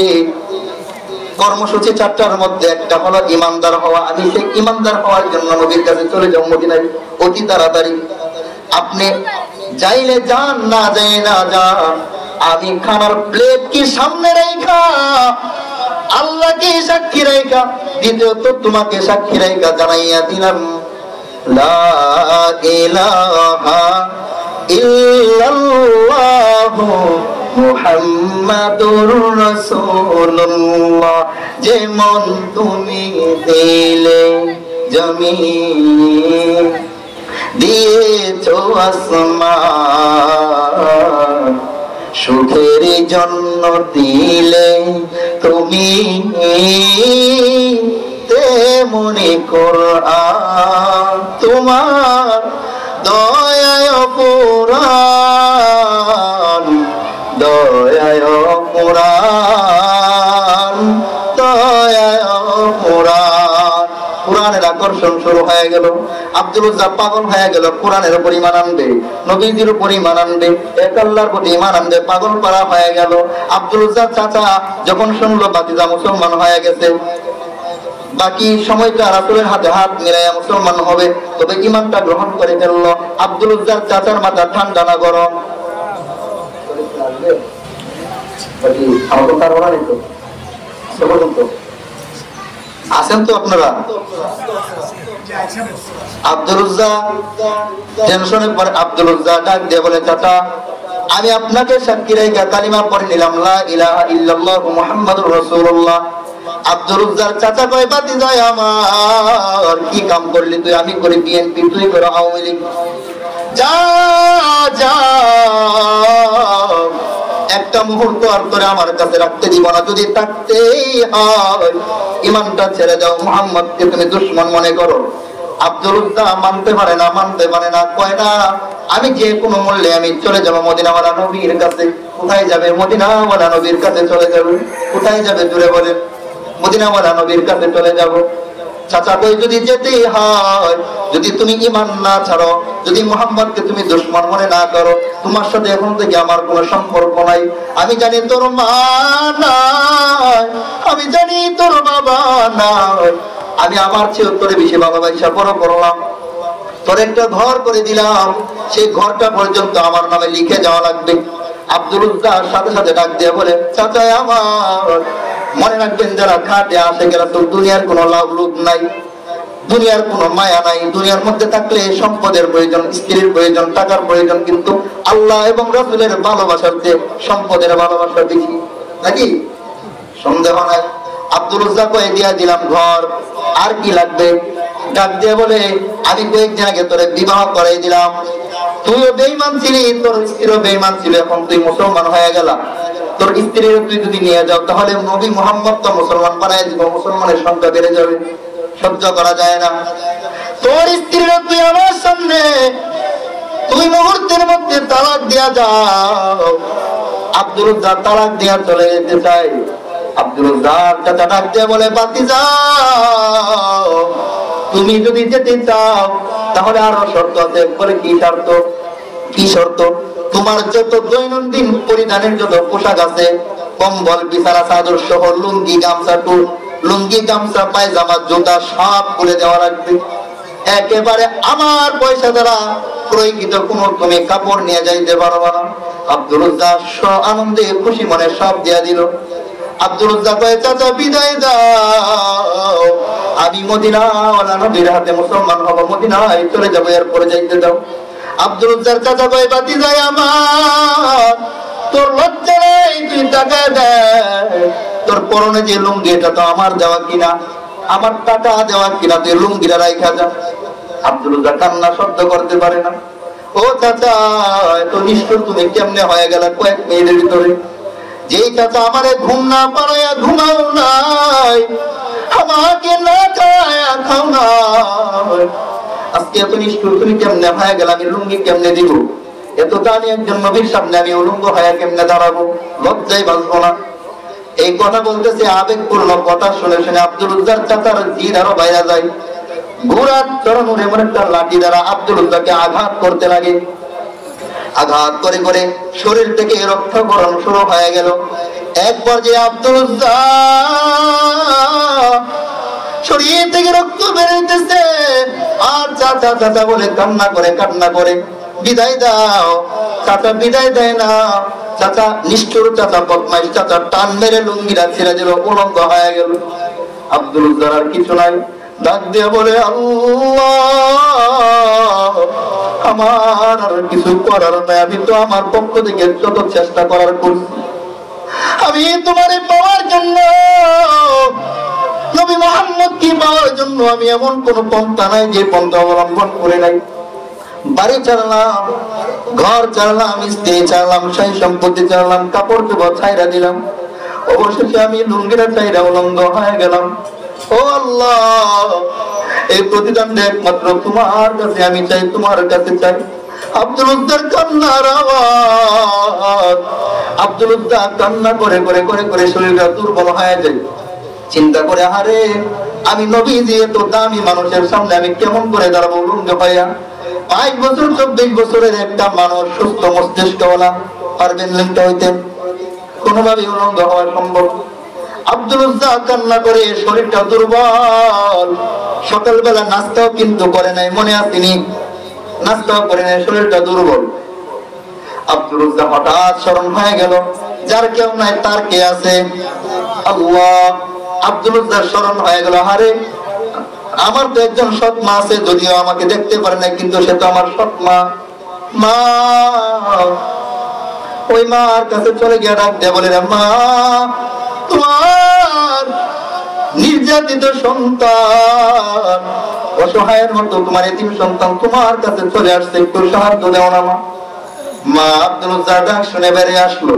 কর্মসূচি 4টার মধ্যে একটা হলো ইমানদার হওয়া। আমি সেই ইমানদার হওয়ার জন্য নবীর কাছে চলে যাব মদিনায় অতি তাড়াতাড়ি। আপনি যাইলে যান, না যাই না যান। আমি খানার প্লেট কি সামনে রেখা, আল্লাহকে সাক্ষী রেখা, দ্বিতীয়ত তোমাকে সাক্ষী রেখা জানাইয়া দিলাম, লা ইলাহা ইল্লাল্লাহু মুহাম্মাদুর রাসূলুল্লাহ। যেমন তুমি দিলে জমিন, দিয়েছো আসমান, সুখের জন্য দিলে তুমি, তেমনি কোরআন তোমার দয়ায় পুরাণ, দয়ায় পুরাণ, দয়ায় পুরাণ। কোরআনের আকর্ষণ শুরু হয়ে গেল। আব্দুল উজ্জা পাগল হয়ে গেল, কোরআনের উপর ঈমান আনবে, নবীজির উপর ঈমান আনবে, এক আল্লাহর প্রতি ঈমান আনবে, পাগল পারা হয়ে গেল। আব্দুল উজ্জার চাচা যখন শুনলো ভাতিজা মুসলমান হয়ে গেছে, বাকি সময়টা রাসূলের হাতে হাত মিলাইয়া মুসলমান হবে, তবে ঈমানটা গ্রহণ করে ফেললো। আব্দুল উজ্জার চাচার মাথা ঠান্ডা না গরম? আছেন তো আপনারা? আব্দুল উজ্জা টেনশনে পড়ে। আব্দুল উজ্জা ডাক দিয়ে বলে, চাচা আমি আপনাকে সাক্ষী রেখে কালিমা পড়ে নিলাম, লা ইলাহা ইল্লাল্লাহু মুহাম্মাদুর রাসূলুল্লাহ। আব্দুল উজ্জার চাচা কয়, ভাতিজা আমার কি কাম করলি তুই? আমি করি বিএনপি, তুই করো আওয়ামী লীগ। যা যা, একটা মুহূর্ত আর করে আমার কাছে রাখতে দিব না, যদি থাকতেই হয় ঈমানটা ছেড়ে দাও, মুহাম্মদকে তুমি দুশমন মনে করো। আব্দুল উজ্জা মানতে পারে না, মানতে পারে না, কয় না আমি যে কোনো মূল্যে আমি চলে যাব মদিনাওয়ালা নবীর কাছে। কোথায় যাবে? মদিনাওয়ালা নবীর কাছে চলে যাবে। কোথায় যাবে জুড়ে বলেন? মদিনাওয়ালা নবীর কাছে চলে যাব। চাচা কই, যদি যেতে হয়, যদি তুমি ঈমান না ছাড়ো, যদি মুহাম্মদকে তুমি দুশমন মনে না করো, তোমার সাথে এখন থেকে আমার কোনো সম্পর্ক নাই। আমি জানি তোর মা নাই, আমি জানি তোর বাবা নাই, আমি আমার চেয়ে তোরে বেশি ভালোবাসা বড় করলাম, তোর একটা ঘর করে দিলাম, সেই ঘরটা পর্যন্ত আমার নামে লিখে যাওয়া লাগবে। আব্দুল উজ্জার সাথে সাথে ডাক দিয়ে বলে, চাচা আমার মনে রাখবেন, যারা খাটে আসে গেলে তো দুনিয়ার কোনো লাভ লোভ নাই, দুনিয়ার কোনো মায়া নাই। দুনিয়ার মধ্যে থাকলে সম্পদের প্রয়োজন, স্ত্রীর প্রয়োজন, টাকার প্রয়োজন, কিন্তু আল্লাহ এবং রাসূলের ভালোবাসার চেয়ে সম্পদের ভালোবাসা বেশি, নাকি? সন্দেহ নাই। আব্দুল উজ্জা কয়ে দিয়া দিলাম ঘর, আর কি লাগবে? ডাক দিয়ে বলে, আমি কয়েকদিন আগে তোরে বিবাহ করাই দিলাম, তুইও বেঈমান ছিলি, তোর স্ত্রীও বেঈমান ছিল, এখন তুই মুসলমান হয়ে গেলা, তোর স্ত্রীর তুই যদি নিয়ে যাও তাহলে নবী মুহাম্মদ তো মুসলমান বানায় দিব, মুসলমানের সংখ্যা বেড়ে যাবে, সহ্য করা যায় না। তোর স্ত্রীর তুই আমার সামনে, তুই মুহূর্তের মধ্যে তালাক দিয়া যাও। আব্দুল উজ্জা তালাক দিয়া চলে যেতে চাই। আব্দুল রাজ্জাক চাচা ডাক দিয়ে বলে, ভাতিজা তুমি যদি যেতে চাও তাহলে আরো শর্ত আছে। বলে কি শর্ত? কি শর্ত? তোমার যত দৈনন্দিন পরিধানের যত পোশাক আছে, কম্বল, বিছানা চাদর সহ লুঙ্গি, গামছা, লুঙ্গি, গামছা, পায়জামা, জুতা সব খুলে দেওয়া লাগবে। একেবারে আমার পয়সা দ্বারা প্রয়োগিত কোনো তুমি কাপড় নিয়ে যাইতে পারবা না। আব্দুল রাজ্জাক আনন্দে খুশি মনে সব দিয়া দিল। আব্দুল রাজ্জাক কয়, চাচা বিদায় দাও, আমি মদিনাওয়ালা নবীর হাতে মুসলমান হব, মদিনায় চলে যাবো, এরপরে যাইতে দাও। আব্দুল রাজ্জাক চাচা কয়, ভাতিজা আমার, তোর লজ্জা নেই? তুই টাকা দে, তোর পরনে যে লুঙ্গি এটা তো আমার দেওয়া কিনা, আমার টাকা দেওয়া কিনা, তুই লুঙ্গিটা রাইখা যা। আব্দুল রাজ্জাক কান্না শব্দ করতে পারে না। ও চাচা, এত নিষ্ঠুর তুমি কেমনে হয়ে গেল কয়েক মিনিটের ভিতরে? যেই চাচা আমারে ঘুম না পাড়াইয়া ঘুমাও নাই, আমাকে না খায়া খাও নাই, আজকে এত নিষ্ঠুর তুমি কেমনে হয়ে গেল? আমি লুঙ্গি কেমনে দিব? এত দামি একজন নবীর সামনে আমি উলঙ্গ হয়ে কেমনে দাঁড়াবো? লজ্জায় বাঁচবো না। এই কথা বলতেছে, আবেগপূর্ণ কথা শুনে শুনে আব্দুল রাজ্জাক চাচার জিদ আরো বাইরে যায়। ঘোড়ার চড়ানোর এমন একটা লাঠি দ্বারা আব্দুল রাজ্জাককে আঘাত করতে লাগে। আঘাত করে করে শরীর থেকে রক্তক্ষরণ শুরু হয়ে গেল। একবার যে আব্দুল রাজ্জাক শরীর থেকে রক্ত বেরোতেছে, আর চাচা চাচা বলে কান্না করে বিদায় দাও। চাচা বিদায় দেয় না। চাচা নিষ্ঠুর, চাচা বদমাইশ, চাচা টান মেরে লুঙ্গিটা ছেড়ে দিল, উলঙ্গ হয়ে গেল। আব্দুল রাজ্জাক আর কিছু নাই, ডাক দিয়ে বলে, আল্লাহ আমার আর কিছু করার নাই, আমি তো আমার পক্ষ থেকে যত চেষ্টা করার করছি। আমি তোমারে পাওয়ার জন্য, নবী মুহাম্মদ কি পাওয়ার জন্য আমি এমন কোন পন্থা নাই যে পন্থা অবলম্বন করে নাই। বাড়ি ছাড়লাম, ঘর ছাড়লাম, স্ত্রী ছাড়লাম, সেই সম্পত্তি ছাড়লাম, কাপড় চোপড় ছাইরা দিলাম, অবশেষে আমি লুঙ্গিরা ছাইরা উলঙ্গ হয়ে গেলাম। ও আল্লাহ, এই প্রতিদানটা একমাত্র তোমার কাছে আমি চাই, তোমার কাছে চাই। আব্দুল রাজ্জাক কান্নার আওয়াজ, আব্দুল রাজ্জাক কান্না করে করে করে করে শরীরটা দুর্বল হয়ে যায়। চিন্তা করে, আরে আমি নবী দিয়ে তো দামি মানুষের সামনে আমি কেমন করে দাঁড়াবো উলঙ্গ হইয়া? 5 বছর 24 বছরের একটা মানুষ সুস্থ মস্তিষ্কওয়ালা পারবেন লিঙ্গটা হইতে? কোনোভাবে উলঙ্গ হওয়া সম্ভব? আব্দুল রাজ্জাক কান্না করে, শরীরটা দুর্বল। সকালবেলা নাস্তাও কিন্তু করে নাই, মনে আসেনি, নাস্তাও করে নাই, শরীরটা দুর্বল। আব্দুল রাজ্জাক হঠাৎ স্মরণ হয়ে গেল, যার কেউ নাই তার কে আছে? আল্লাহ। আব্দুল রাজ্জাক স্মরণ হয়ে গেল, আরে আমার তো একজন সৎ মা আছে, যদিও আমাকে দেখতে পারে না, কিন্তু সে তো আমার সৎ মা। মা, ওই মার কাছে চলে গিয়ে ডাক দিয়ে বলে, মা তোমার নির্যাতিত সন্তান, অসহায়ের মতো তোমার এতিম সন্তান তোমার কাছে চলে আসছে, একটু সাহায্য দেও না মা। মা আব্দুল রাজ্জাক ডাক শুনে বেরিয়ে আসলো।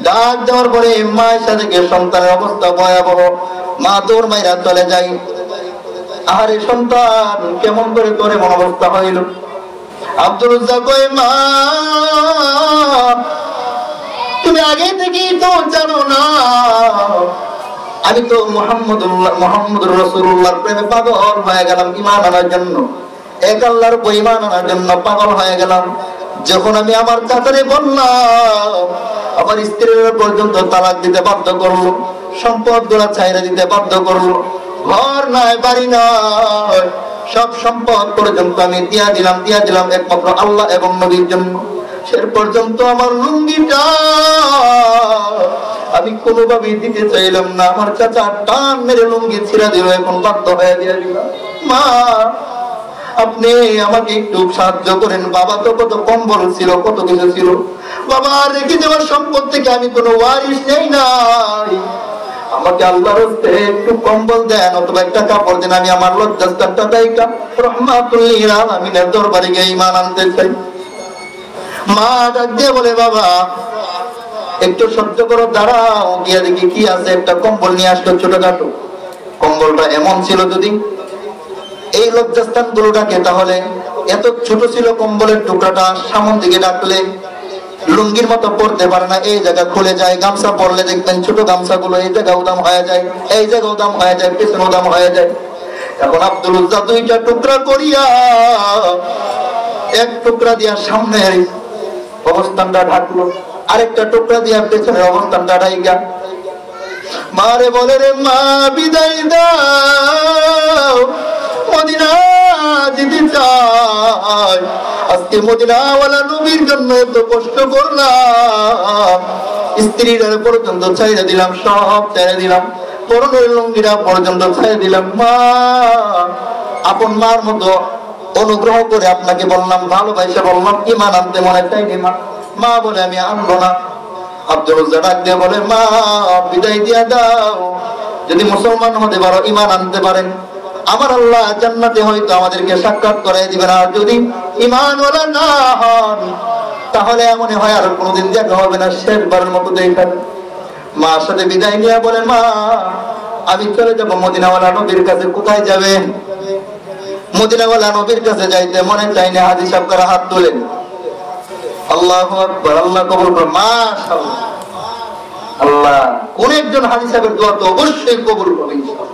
ডাক দেওয়ার পরে মায়ের সাথে গিয়ে সন্তানের অবস্থা ভয়াবহ। মা দৌড় মাইরা চলে যায়। আরে সন্তান, কেমন করে তোর এমন অবস্থা হইল? আব্দুল রাজ্জাক কয়, মা তুমি আগে থেকেই তো জানো না, আমি তো মুহাম্মদুর রাসূলুল্লাহর প্রেমে পাগল হয়ে গেলাম, ঈমান আনার জন্য, এক আল্লাহর উপর ঈমান আনার জন্য পাগল হয়ে গেলাম। যখন আমি আমার চাচারে বললাম, আমার স্ত্রীর পর্যন্ত তালাক দিতে বাধ্য করলো, সম্পদ গুলা ছাইরা দিতে বাধ্য করলো, ঘর নাই, বাড়ি নাই, সব সম্পদ পর্যন্ত আমি দিয়া দিলাম একমাত্র আল্লাহ এবং নবীর জন্য। সে পর্যন্ত আমার লুঙ্গিটা আমি কোনোভাবেই দিতে চাইলাম না। আমার চাচা টান মেরে লুঙ্গি ছিঁড়া দিল, এখন বাধ্য হয়ে দিয়ে দিলাম। মা আপনি আমাকে একটু সাহায্য করেন, বাবা তো কত কম্বল ছিল, কত কিছু ছিল, বাবা রেখে যাওয়ার সম্পদ থেকে আমি কোনো ওয়ারিশ নেই নাই, আমাকে আল্লাহর রাস্তে একটু কম্বল দেন অথবা একটা কাপড় দেন, আমি আমার লজ্জাস্থানটা দায়িকা রহমাতুল লিল আলামিনের দরবারে গিয়ে ঈমান আনতে চাই। মা ডাক দিয়ে বলে, বাবা একটু সহ্য করো, দাঁড়াও, গিয়ে দেখি কি আছে। একটা কম্বল নিয়ে আসলো, ছোটখাটো কম্বলটা এমন ছিল, যদি এই লজ্জাস্থান গুলোটাকে, তাহলে এত ছোট ছিল কম্বলের টুকরাটা, সামন দিকে ডাকলে লুঙ্গির মতো পড়তে পারে না, এই জায়গা খুলে যায়। গামছা পরলে দেখবেন ছোট গামছাগুলো এই জায়গা উদাম হয়ে যায়, এই জায়গা উদাম হয়ে যায়, পিছনে উদাম হয়ে যায়। এখন আব্দুল উজ্জা দুইটা টুকরা করিয়া এক টুকরা দিয়া সামনের অবস্থানটা ঢাকলো, আরেকটা টুকরা দিয়া পেছনের অবস্থানটা ঢাইকা মারে বলে, রে মা বিদায় দাও, মদিনা যেতে চাই। আজকে মদিনাওয়ালা নবীর জন্য এত কষ্ট করলাম, স্ত্রীরা পর্যন্ত ছাইড়া দিলাম, সব ছাইড়া দিলাম, পরনের লুঙ্গিরা পর্যন্ত ছাইড়া দিলাম। মা, আপন মার মতো অনুগ্রহ করে আপনাকে বললাম, ভালোবাসা বললাম, ঈমান আনতে মনে চাইনি মা। মা বলে, আমি আনবো না। আব্দুল উজ্জা ডাক দিয়ে বলে, মা বিদায় দিয়া দাও, যদি মুসলমান হতে পারো, ঈমান আনতে পারেন, আমার আল্লাহ জান্নাতে হয়তো আমাদেরকে সাক্ষাৎ করাই দিবেন। আর যদি ঈমানওয়ালা না হন, তাহলে এমন হয় আর কোনোদিন দেখা হবে না, শেষবারের মতো দেখবেন। মার সাথে বিদায় নিয়ে বলে, মা আমি চলে যাবো মদিনাওয়ালা নবীর কাছে। কোথায় যাবেন? মদিনাওয়ালা নবীর কাছে যাইতে মনে চাই না। হাজী সাহেব করে হাত তোলেন, আল্লাহু আকবার, আল্লাহ কবুল করুন। মাশাআল্লাহ, আল্লাহ কোন একজন হাজী সাহেবের দোয়া তো অবশ্যই কবুল করবেন ইনশাআল্লাহ।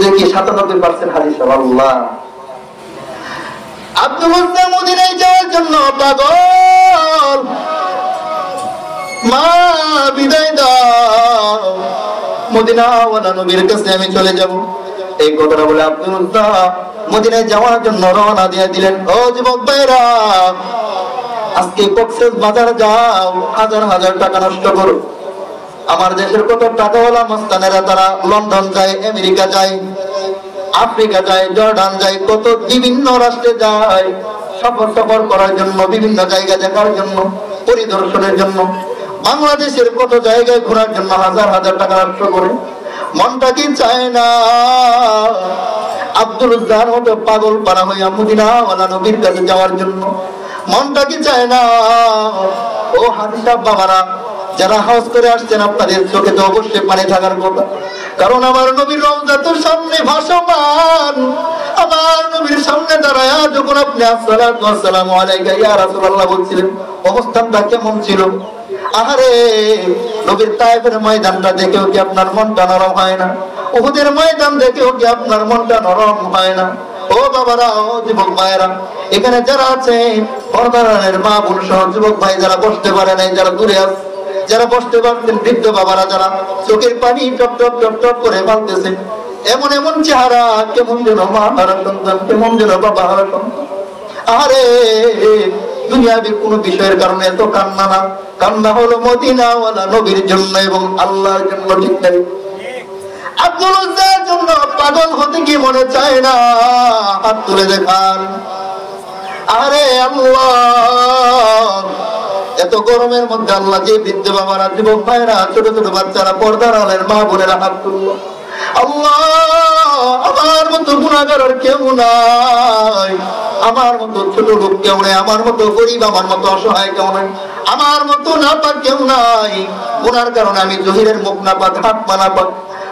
দেখি 97% হাজী সাহেব। আল্লাহ, আব্দুল উজ্জা মদিনায় যাওয়ার জন্য পাগল। মা বিদায় দাও, মদিনাওয়ালা নবীর কাছে আমি চলে যাব। এই কথাটা বলে আব্দুল উজ্জা মদিনায় যাওয়ার জন্য রওনা দিয়ে দিলেন। ও যুবক ভাইরা, আজকে কক্সেস বাজার যাও, হাজার হাজার টাকা নষ্ট করো। আমার দেশের কত টাকাওয়ালা মস্তানেরা তারা লন্ডন যায়, আমেরিকা যায়, আফ্রিকা যায়, জর্ডান যায়, কত বিভিন্ন রাষ্ট্রে যায় সফর করার জন্য, বিভিন্ন জায়গা দেখার জন্য, পরিদর্শনের জন্য। বাংলাদেশের কত জায়গায় ঘোরার জন্য হাজার হাজার টাকা নষ্ট করে। মনটা কি চায় না আব্দুল উজ্জার মতো পাগল পারা হইয়া মদিনাওয়ালা নবীর কাছে যাওয়ার জন্য? মনটা কি চায় না? ও হাজী সাহেব বাবারা, যারা হজ করে আসছেন, আপনাদের চোখে তো অবশ্যই পানি থাকার কথা, কারণ আমার নবীর রওজা তো সামনে ভাসমান। আমার নবীর সামনে দাঁড়ায় যখন আপনি আসসালাতু ওয়াসসালামু আলাইকা ইয়া রাসূলুল্লাহ বলছিলেন, অবস্থানটা কেমন ছিল? আহারে, নবীর তায়েফের ময়দানটা দেখেও কি আপনার মনটা নরম হয় না? উহুদের ময়দান দেখেও কি আপনার মনটা নরম হয় না? ও বাবারা, ও যুবক ভাইরা, এখানে যারা আছে পর্দারের মা বোন সহ যুবক ভাই যারা বসতে পারে নাই, যারা দূরে আছে, যারা বসতে পারতেন, বৃদ্ধ বাবারা যারা চোখের পানি টপ টপ টপ টপ করে ফেলতেছে, এমন এমন চেহারা, কেমন যেন মা হারা সন্তান, কেমন যেন বাবা হারা সন্তান। আরে দুনিয়াবি কোন বিষয়ের কারণে এত কান্না না, কান্না হলো মদিনাওয়ালা নবীর জন্য এবং আল্লাহর জন্য। ঠিক নাই? আব্দুল উজ্জার জন্য পাগল হতে কি মনে চায় না? হাত তুলে দেখান। আরে আল্লাহ, এত গরমের মধ্যে আল্লাহ যে বৃদ্ধ বাবারা, যুবক ভাইরা, ছোট ছোট বাচ্চারা, পর্দার আলের মা বোনেরা হাত তুললো। আল্লাহ, আমার মতো গুনাহগার আর কেউ নাই, আমার মতো ছোট লোক কেউ নাই, আমার মতো গরিব, আমার মতো অসহায় কেউ নাই, আমার মতো নাপাক কেউ নাই। গুনার কারণে আমি জহিরের মুখ নাপাক, হাত পা নাপাক।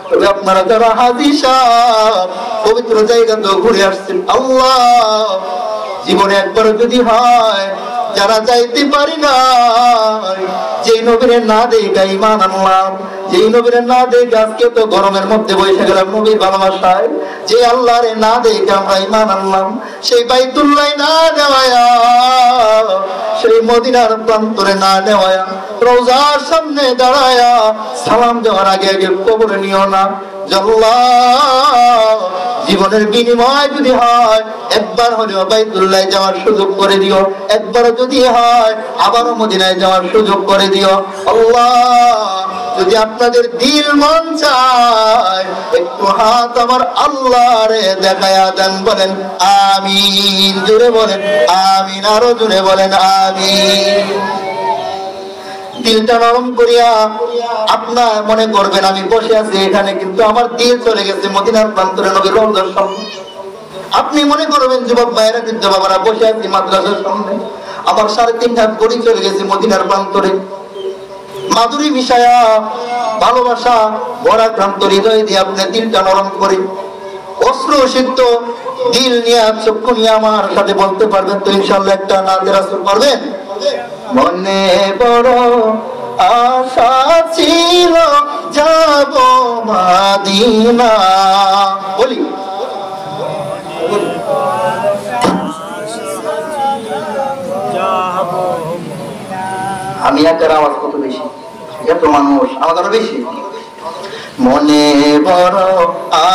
তবে আপনারা যারা হাজী সাহেব পবিত্র জায়গা তো ঘুরে আসছেন, আল্লাহ জীবনে একবার যদি হয়, যারা যাইতে পারি না, যেই নবীরে না দেখে ঈমান আনলাম, যেই নবীরে না দেখে আজকে তো গরমের মধ্যে বসে গেলাম নবীর ভালোবাসায়, যে আল্লাহরে না দেখে আমরা ঈমান আনলাম, সেই বাইতুল্লাহ না নেওয়ায়া, সেই মদিনার প্রান্তরে না নেওয়ায়া, রওজার সামনে দাঁড়ায়া সালাম দেওয়ার আগে আগে কবরে নিও না। জীবনের বিনিময় যদি হয়, একবার হলেও বাইতুল্লাহ যাওয়ার সুযোগ করে দিও, একবার যদি হয় আবারও মদিনায় যাওয়ার সুযোগ করে দিও। আল্লাহ, যদি আপনাদের দিল মন চায়, একটু হাত আমার আল্লাহরে দেখায়া দেন, বলেন আমিন। জোরে বলেন আমিন, আরো জোরে বলেন আমিন। দিলটা নরম করিয়া আপনার মনে করবেন আমি বসে আছি এখানে, কিন্তু আমার দিল চলে গেছে মদিনার প্রান্তরে নবীর রওজার সামনে। আপনি মনে করবেন যুবক ভাইয়েরা, বৃদ্ধ বাবারা, বসে আছি মাদ্রাসার সামনে, আমার 3.5 হাত গড়ি চলে গেছে মদিনার প্রান্তরে। মাধুরী মিশায়া ভালোবাসা ভরা ক্রান্ত হৃদয় দিয়ে আপনি দিলটা নরম করে অশ্রু সিক্ত দিল নিয়ে চক্ষু নিয়ে আমার সাথে বলতে পারবেন তো ইনশাআল্লাহ একটা নাতে রাসূল পারবেন? মনে বড় আশা ছিল যাব মদিনা, বলি আমি একার আওয়াজ কত বেশি, এত মানুষ আমার আরো বেশি। মনে বড়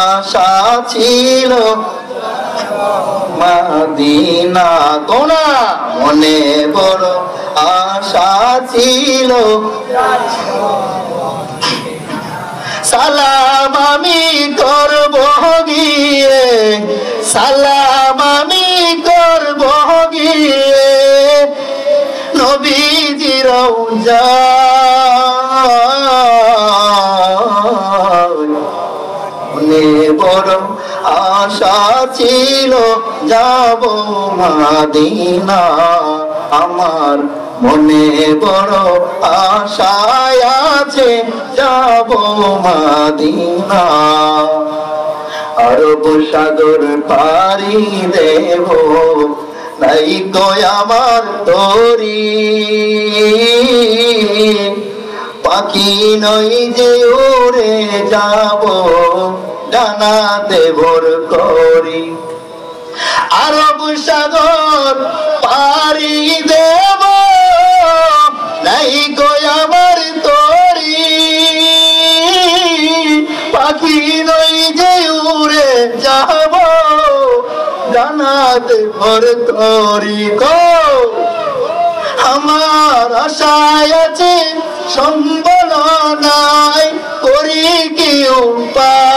আশা ছিল মদিনা, কোনা মনে বড় আশা ছিল, সালাম আমি করব গিয়ে, সালাম আমি করব গিয়ে নবীজির রওজায়। মনে বড় আশা ছিল যাব মদিনা, আমার মনে বড় আশা আছে যাব মদিনা। আরব সাগর পাড়ি দেব নাই তো আমার তরি, পাখি নই যে উড়ে যাব ডানাতে ভোর করি। আরব সাগর পাড়ি দেব নাই গো আমার তরি, পাখি নই যে উড়ে যাব ডানাতে ভোর করি। গো আমার আশায় আছে সম্বল নাই, করি কি উপায়।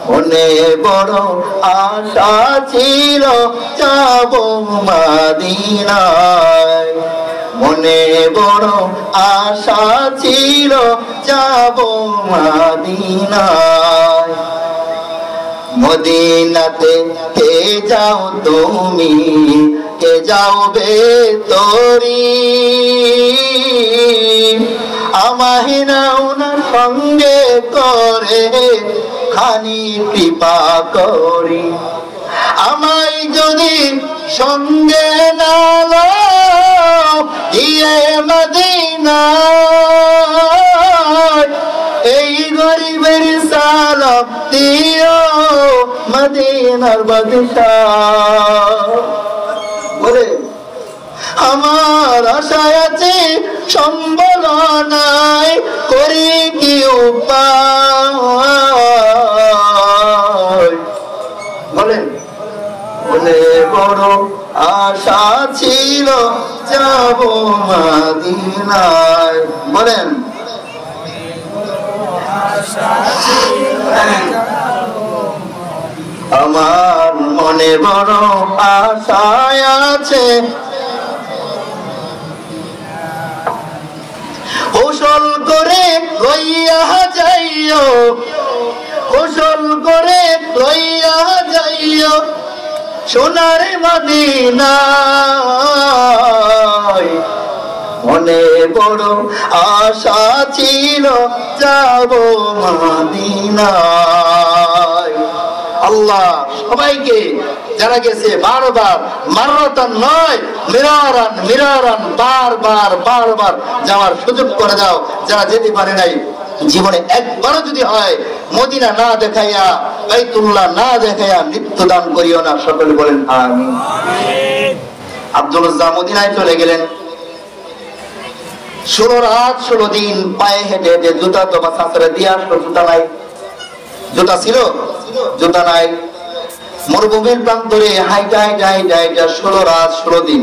মনে বড় আশা ছিল যাব মদিনায়, মনে বড় আশা ছিল যাব মদিনায়। মদিনাতে কে যাও তুমি, কে যাও ভেতরি, আমায় নাও না সঙ্গে করে খানি কৃপা করি। আমায় যদি সঙ্গে না লও গিয়ে মদিনায়, এই গরিবের সালাম দিও মদিনার বাদশাহ। বলে আমার আশায় আছে সম্বল নাই, করি কি উপায়। বলেন বলে বড় আশা ছিল যাব মদিনায়, বলেন আমার মনে বড় আশা আছে, কৌশল করে লইয়া যাইও, কৌশল করে লইয়া যাইও সোনার মদিনায়। মনে বড় আশা ছিল যাব মদিনায়। আল্লাহ সবাইকে যারা গেছে বারবার, মাররাতান নয় মিরারান মিরারান, বারবার বারবার যাওয়ার সুযোগ করে দাও। যারা যেতে পারে নাই জীবনে একবারও যদি হয় মদিনা না দেখাইয়া, বাইতুল্লাহ না দেখাইয়া মৃত্যু দান করিও না। সকলে বলেন আমিন। আব্দুল রাজ্জাক মদিনায় চলে গেলেন। 16 রাত 16 দিন পায়ে হেঁটে হেঁটে, জুতা তো বা সাঁতরে দিয়ে আসলো, জুতা নাই, জুতা ছিল জুতা নাই। মরুভূমির প্রান্তরে হাইটা হাইটা হাইটা হাইটা 16 রাত 16 দিন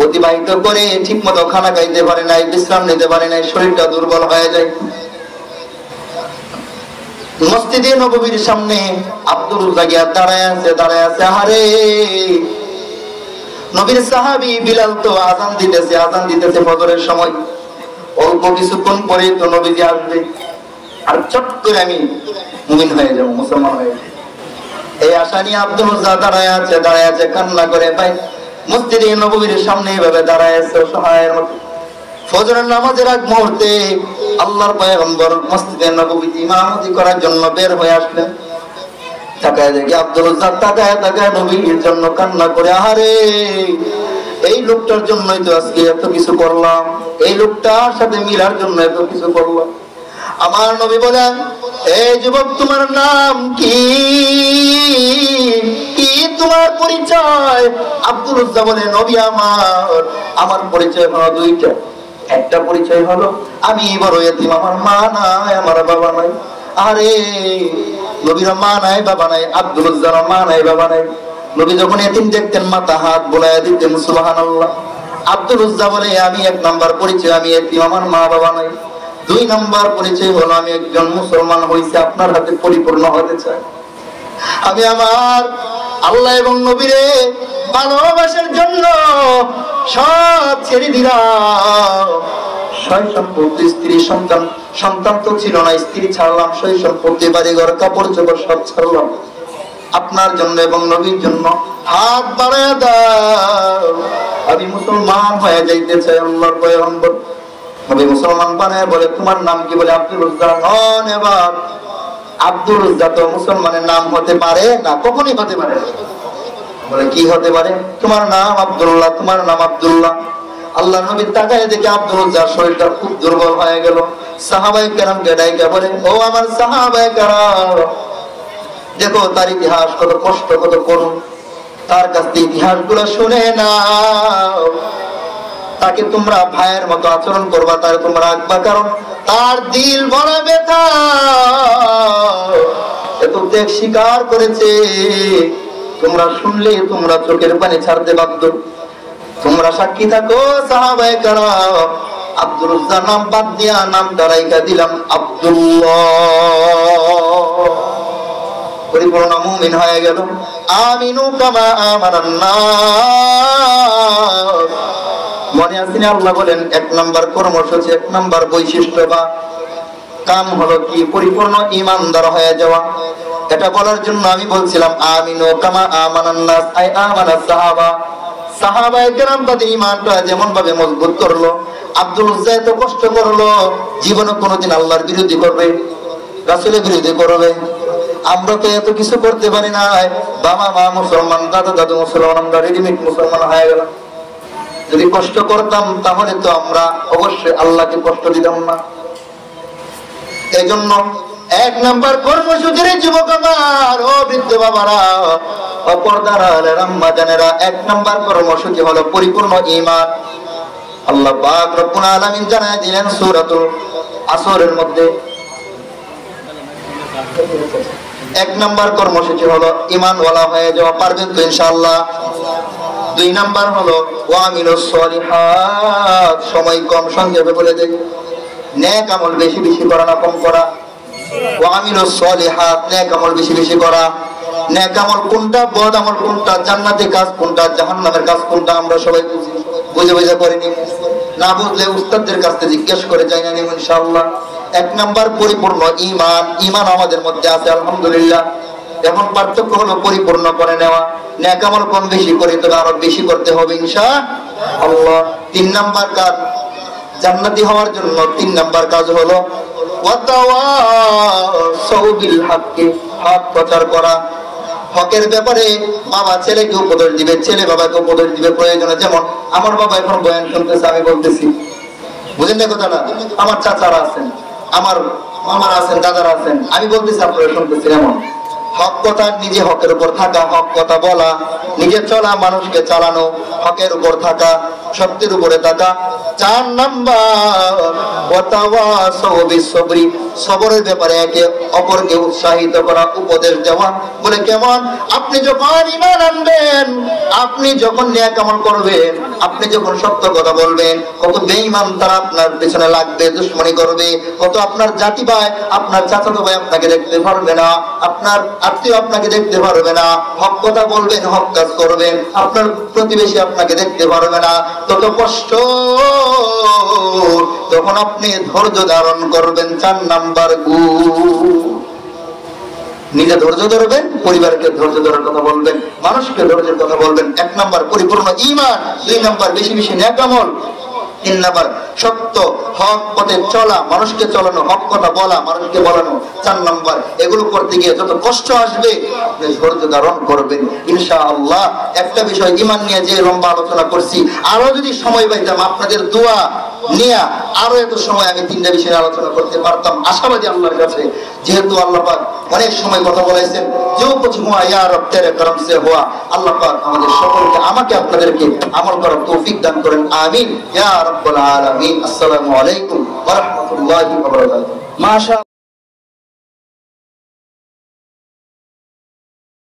অতিবাহিত করে ঠিক মতো খানা খাইতে পারে নাই, বিশ্রাম নিতে পারে নাই, শরীরটা দুর্বল হয়ে যায়। মসজিদে নববীর সামনে আব্দুল রাজ্জাক দাঁড়ায় আছে। আরে নবীর সাহাবী বিলাল তো আযান দিতেছে ফজরের সময়। অল্প কিছুক্ষণ পরে তো নবীজি আসবে, আর চট করে আমি মুমিন হয়ে যাব, মুসলমান হয়ে যাব। এই আশা নিয়ে আব্দুল রাজ্জাক দাঁড়ায় আছে কান্না করে। ভাই মসজিদে নববীর সামনে এভাবে দাঁড়ায় আছে অসহায়ের মতো। ফজরের নামাজের আগ মুহূর্তে আল্লাহর পয়গম্বর মসজিদে নববীতে ইমামতি করার জন্য বের হয়ে আসলেন। তাকায় দেখি আব্দুল উজ্জা তাকায় নবীর জন্য কান্না করে, আহারে এই লোকটার জন্যই তো আজকে এত কিছু করলাম, এই লোকটার সাথে মিলার জন্য এত কিছু করলাম। আমার নবী বলেন, এই যুবক তোমার নাম কি, কি তোমার পরিচয়? আব্দুল উজ্জা বলে, নবী আমার পরিচয় হলো দুইটা। একটা পরিচয় হলো আমি বড় এতিম, আমার মা নাই আমার বাবা নাই। আরে নবীর মা নাই বাবা নাই, আব্দুল উজ্জার মা নাই বাবা নাই। নবী যখন এতিম দেখতেন মাথা হাত বোলায় দিতেন সুবহানাল্লাহ। আব্দুল উজ্জা বলে, আমি এক নাম্বার পরিচয় আমি এতিম, আমার মা বাবা নাই। দুই নাম্বার পরিচয় হলো আমি একজন মুসলমান হইছি, আপনার হাতে পরিপূর্ণ হতে চাই। আমি আমার আল্লাহ এবং নবীরে ভালোবাসার জন্য সব ছেড়ে দিলাম। সয় সম্পত্তি, স্ত্রী সন্তান তো ছিল না, স্ত্রী ছাড়লাম, সয় সম্পত্তি বাড়ি ঘর কাপড় চোপড় সব ছাড়লাম আপনার জন্য এবং নবীর জন্য। হাত বাড়ায় দাও, আমি মুসলমান হয়ে যাইতে চাই। আল্লাহর পয়গম্বর নবী মুসলমান বানায় বলে, তোমার নাম কি? বলে আব্দুল উজ্জা। এবার আব্দুল উজ্জা তো মুসলমানের নাম হতে পারে না, কখনই হতে পারে না। বলে কি হতে পারে? তোমার নাম আব্দুল্লাহ, তোমার নাম আব্দুল্লাহ। আল্লাহ নবী তাকায় দেখে আব্দুল উজ্জার শরীরটা খুব দুর্বল হয়ে গেল। সাহাবায়ে কেরামকে ডাইকা বলে, ও আমার সাহাবায়ে কেরাম, দেখো তার ইতিহাস কত কষ্ট, কত করুণ, তার কাছ থেকে ইতিহাসগুলো শুনে নাও। তাকে তোমরা ভাইয়ের মতো আচরণ করবা, তার তোমরা রাখবা, কারণ তার দিল বড় ব্যথা, এত ত্যাগ স্বীকার করেছে। তোমরা শুনলে তোমরা চোখের পানি ছাড়তে বাধ্য। তোমরা সাক্ষী থাকো সাহাবায়ে কেরাম। আব্দুল উজ্জার নাম বাদ দিয়া নামটা রাইখা দিলাম আব্দুল্লাহ। পরিপূর্ণ মুমিন হয়ে গেল। আমিনু কামা আমানান নাস। মনে আছে না? আল্লাহ বলেন এক নাম্বার কর্মসূচি, এক নাম্বার বৈশিষ্ট্য বা কাম হলো কি? পরিপূর্ণ ঈমানদার হয়ে যাওয়া। এটা বলার জন্য আমি বলছিলাম আমিনু কামা আমানান নাস, আই আমানাস সাহাবা। সাহাবায়ে কেরাম তাদের ঈমানটা যেমন ভাবে মজবুত করলো, আব্দুল উজ্জা এত কষ্ট করলো, জীবনে কোনোদিন আল্লাহর বিরোধী করবে, রাসূলের বিরোধী করবে? আমরা তো এত কিছু করতে পারি না। বাবা মা মুসলমান, দাদা দাদু মুসলমান, আমরা রেডিমেড মুসলমান হয়ে গেলাম। যদি কষ্ট করতাম তাহলে তো আমরা অবশ্যই আল্লাহকে কষ্ট দিতাম না। এই জন্য এক নাম্বার কর্মসূচির যুবক আমার, ও বৃদ্ধ বাবারা, অপরদার আম্মা জানেরা, এক নাম্বার কর্মসূচি হলো পরিপূর্ণ ঈমান। আল্লাহ পাক রব্বুল আলামিন জানায় দিলেন সূরাতুল আসরের মধ্যে, এক নাম্বার কর্মসূচি হলো ঈমানওয়ালা হয়ে যাওয়া। পারবেন তো ইনশাআল্লাহ? দুই নাম্বার হলো ওয়ামিলুস সলিহাত। সময় কম, সংক্ষেপে বলে দেই, নেক আমল বেশি বেশি করা না কম করা। ওয়ামিলুস সলিহাত, নেক আমল বেশি বেশি করা। নেক আমল কোনটা, বদ আমল কোনটা, জান্নাতি কাজ কোনটা, জাহান্নামের কাজ কোনটা, আমরা সবাই বুঝে বুঝে করে নিব। না বুঝলে উস্তাদদের কাছ থেকে জিজ্ঞেস করে যাই না নিব ইনশাআল্লাহ। এক নাম্বার পরিপূর্ণ ঈমান। ঈমান আমাদের মধ্যে আছে আলহামদুলিল্লাহ। এখন পার্থক্য হলো পরিপূর্ণ করে নেওয়া। নেক আমল কম বেশি করে, তবে আরো বেশি করতে হবে ইনশাআল্লাহ। তিন নাম্বার কাজ জান্নাতি হওয়ার জন্য, তিন নাম্বার কাজ হলো ওয়াতাওয়াসাউ বিল হাক্কি, হক প্রচার করা। হকের ব্যাপারে বাবা ছেলেকে উপদেশ দিবে, ছেলে বাবাকে উপদেশ দিবে প্রয়োজনে। যেমন আমার বাবা এখন বয়ান শুনতেছে, আমি বলতেছি, বুঝেন না কথাটা? আমার চাচারা আছেন, আমার মামারা আছেন, দাদারা আছেন, আমি বলতেছি, আপনারা শুনতেছেন। এমন হক কথা, নিজে হকের উপর থাকা, হক কথা বলা, নিজে চলা, মানুষকে চালানো, হকের উপর থাকা, সত্যের উপরে থাকা। চার নাম্বার ওয়াতাওয়াসাউ বিসসবরি, সবরের ব্যাপারে একে অপরকে উৎসাহিত করা, উপদেশ দেওয়া। বলে কেমন? আপনি যখন ঈমান আনবেন, আপনি যখন নেক আমল করবেন, আপনি যখন সত্য কথা বলবেন, কত বেঈমান তারা আপনার পেছনে লাগবে, দুশমনি করবে। কত আপনার জাতি ভাই, আপনার চাচাতো ভাই আপনাকে দেখতে পারবে না, আপনার আত্মীয় আপনাকে দেখতে পারবে না। হক কথা বলবেন, হক কাজ করবেন, আপনার প্রতিবেশী আপনাকে দেখতে পারবে না। তত কষ্ট, তখন আপনি ধৈর্য ধারণ করবেন। চার নাম্বার গুণ, নিজে ধৈর্য ধরবেন, পরিবারকে ধৈর্য ধরার কথা বলবেন, মানুষকে ধৈর্যের কথা বলবেন। এক নাম্বার পরিপূর্ণ ঈমান। দুই নাম্বার বেশি বেশি নেক আমল। তিন নাম্বার সত্য হক পথে চলা, মানুষকে চলানো, হক কথা বলা, মানুষকে বলানো। চার নাম্বার এগুলো করতে গিয়ে যত কষ্ট আসবে আপনি ধৈর্য ধারণ করবেন ইনশাআল্লাহ। একটা বিষয় ঈমান নিয়ে যে লম্বা আলোচনা করছি, আরো যদি সময় পাইতাম আপনাদের দোয়া নিয়ে আরো এত সময় আমি তিনটা বিষয়ে আলোচনা করতে পারতাম। আশাবাদী আল্লাহর কাছে, যেহেতু আল্লাহ পাক অনেক সময় কথা বলেছেন, যে কুছ হুয়া ইয়া রব তেরে করম সে হুয়া। আল্লাহ পাক আমাদের সকলকে, আমাকে আপনাদেরকে আমল করার তৌফিক দান করেন, আমিন ইয়া রাব্বুল আলামিন। আসসালামু আলাইকুম ওয়া রাহমাতুল্লাহি ওয়া বারাকাতুহু। মাশাআল্লাহ।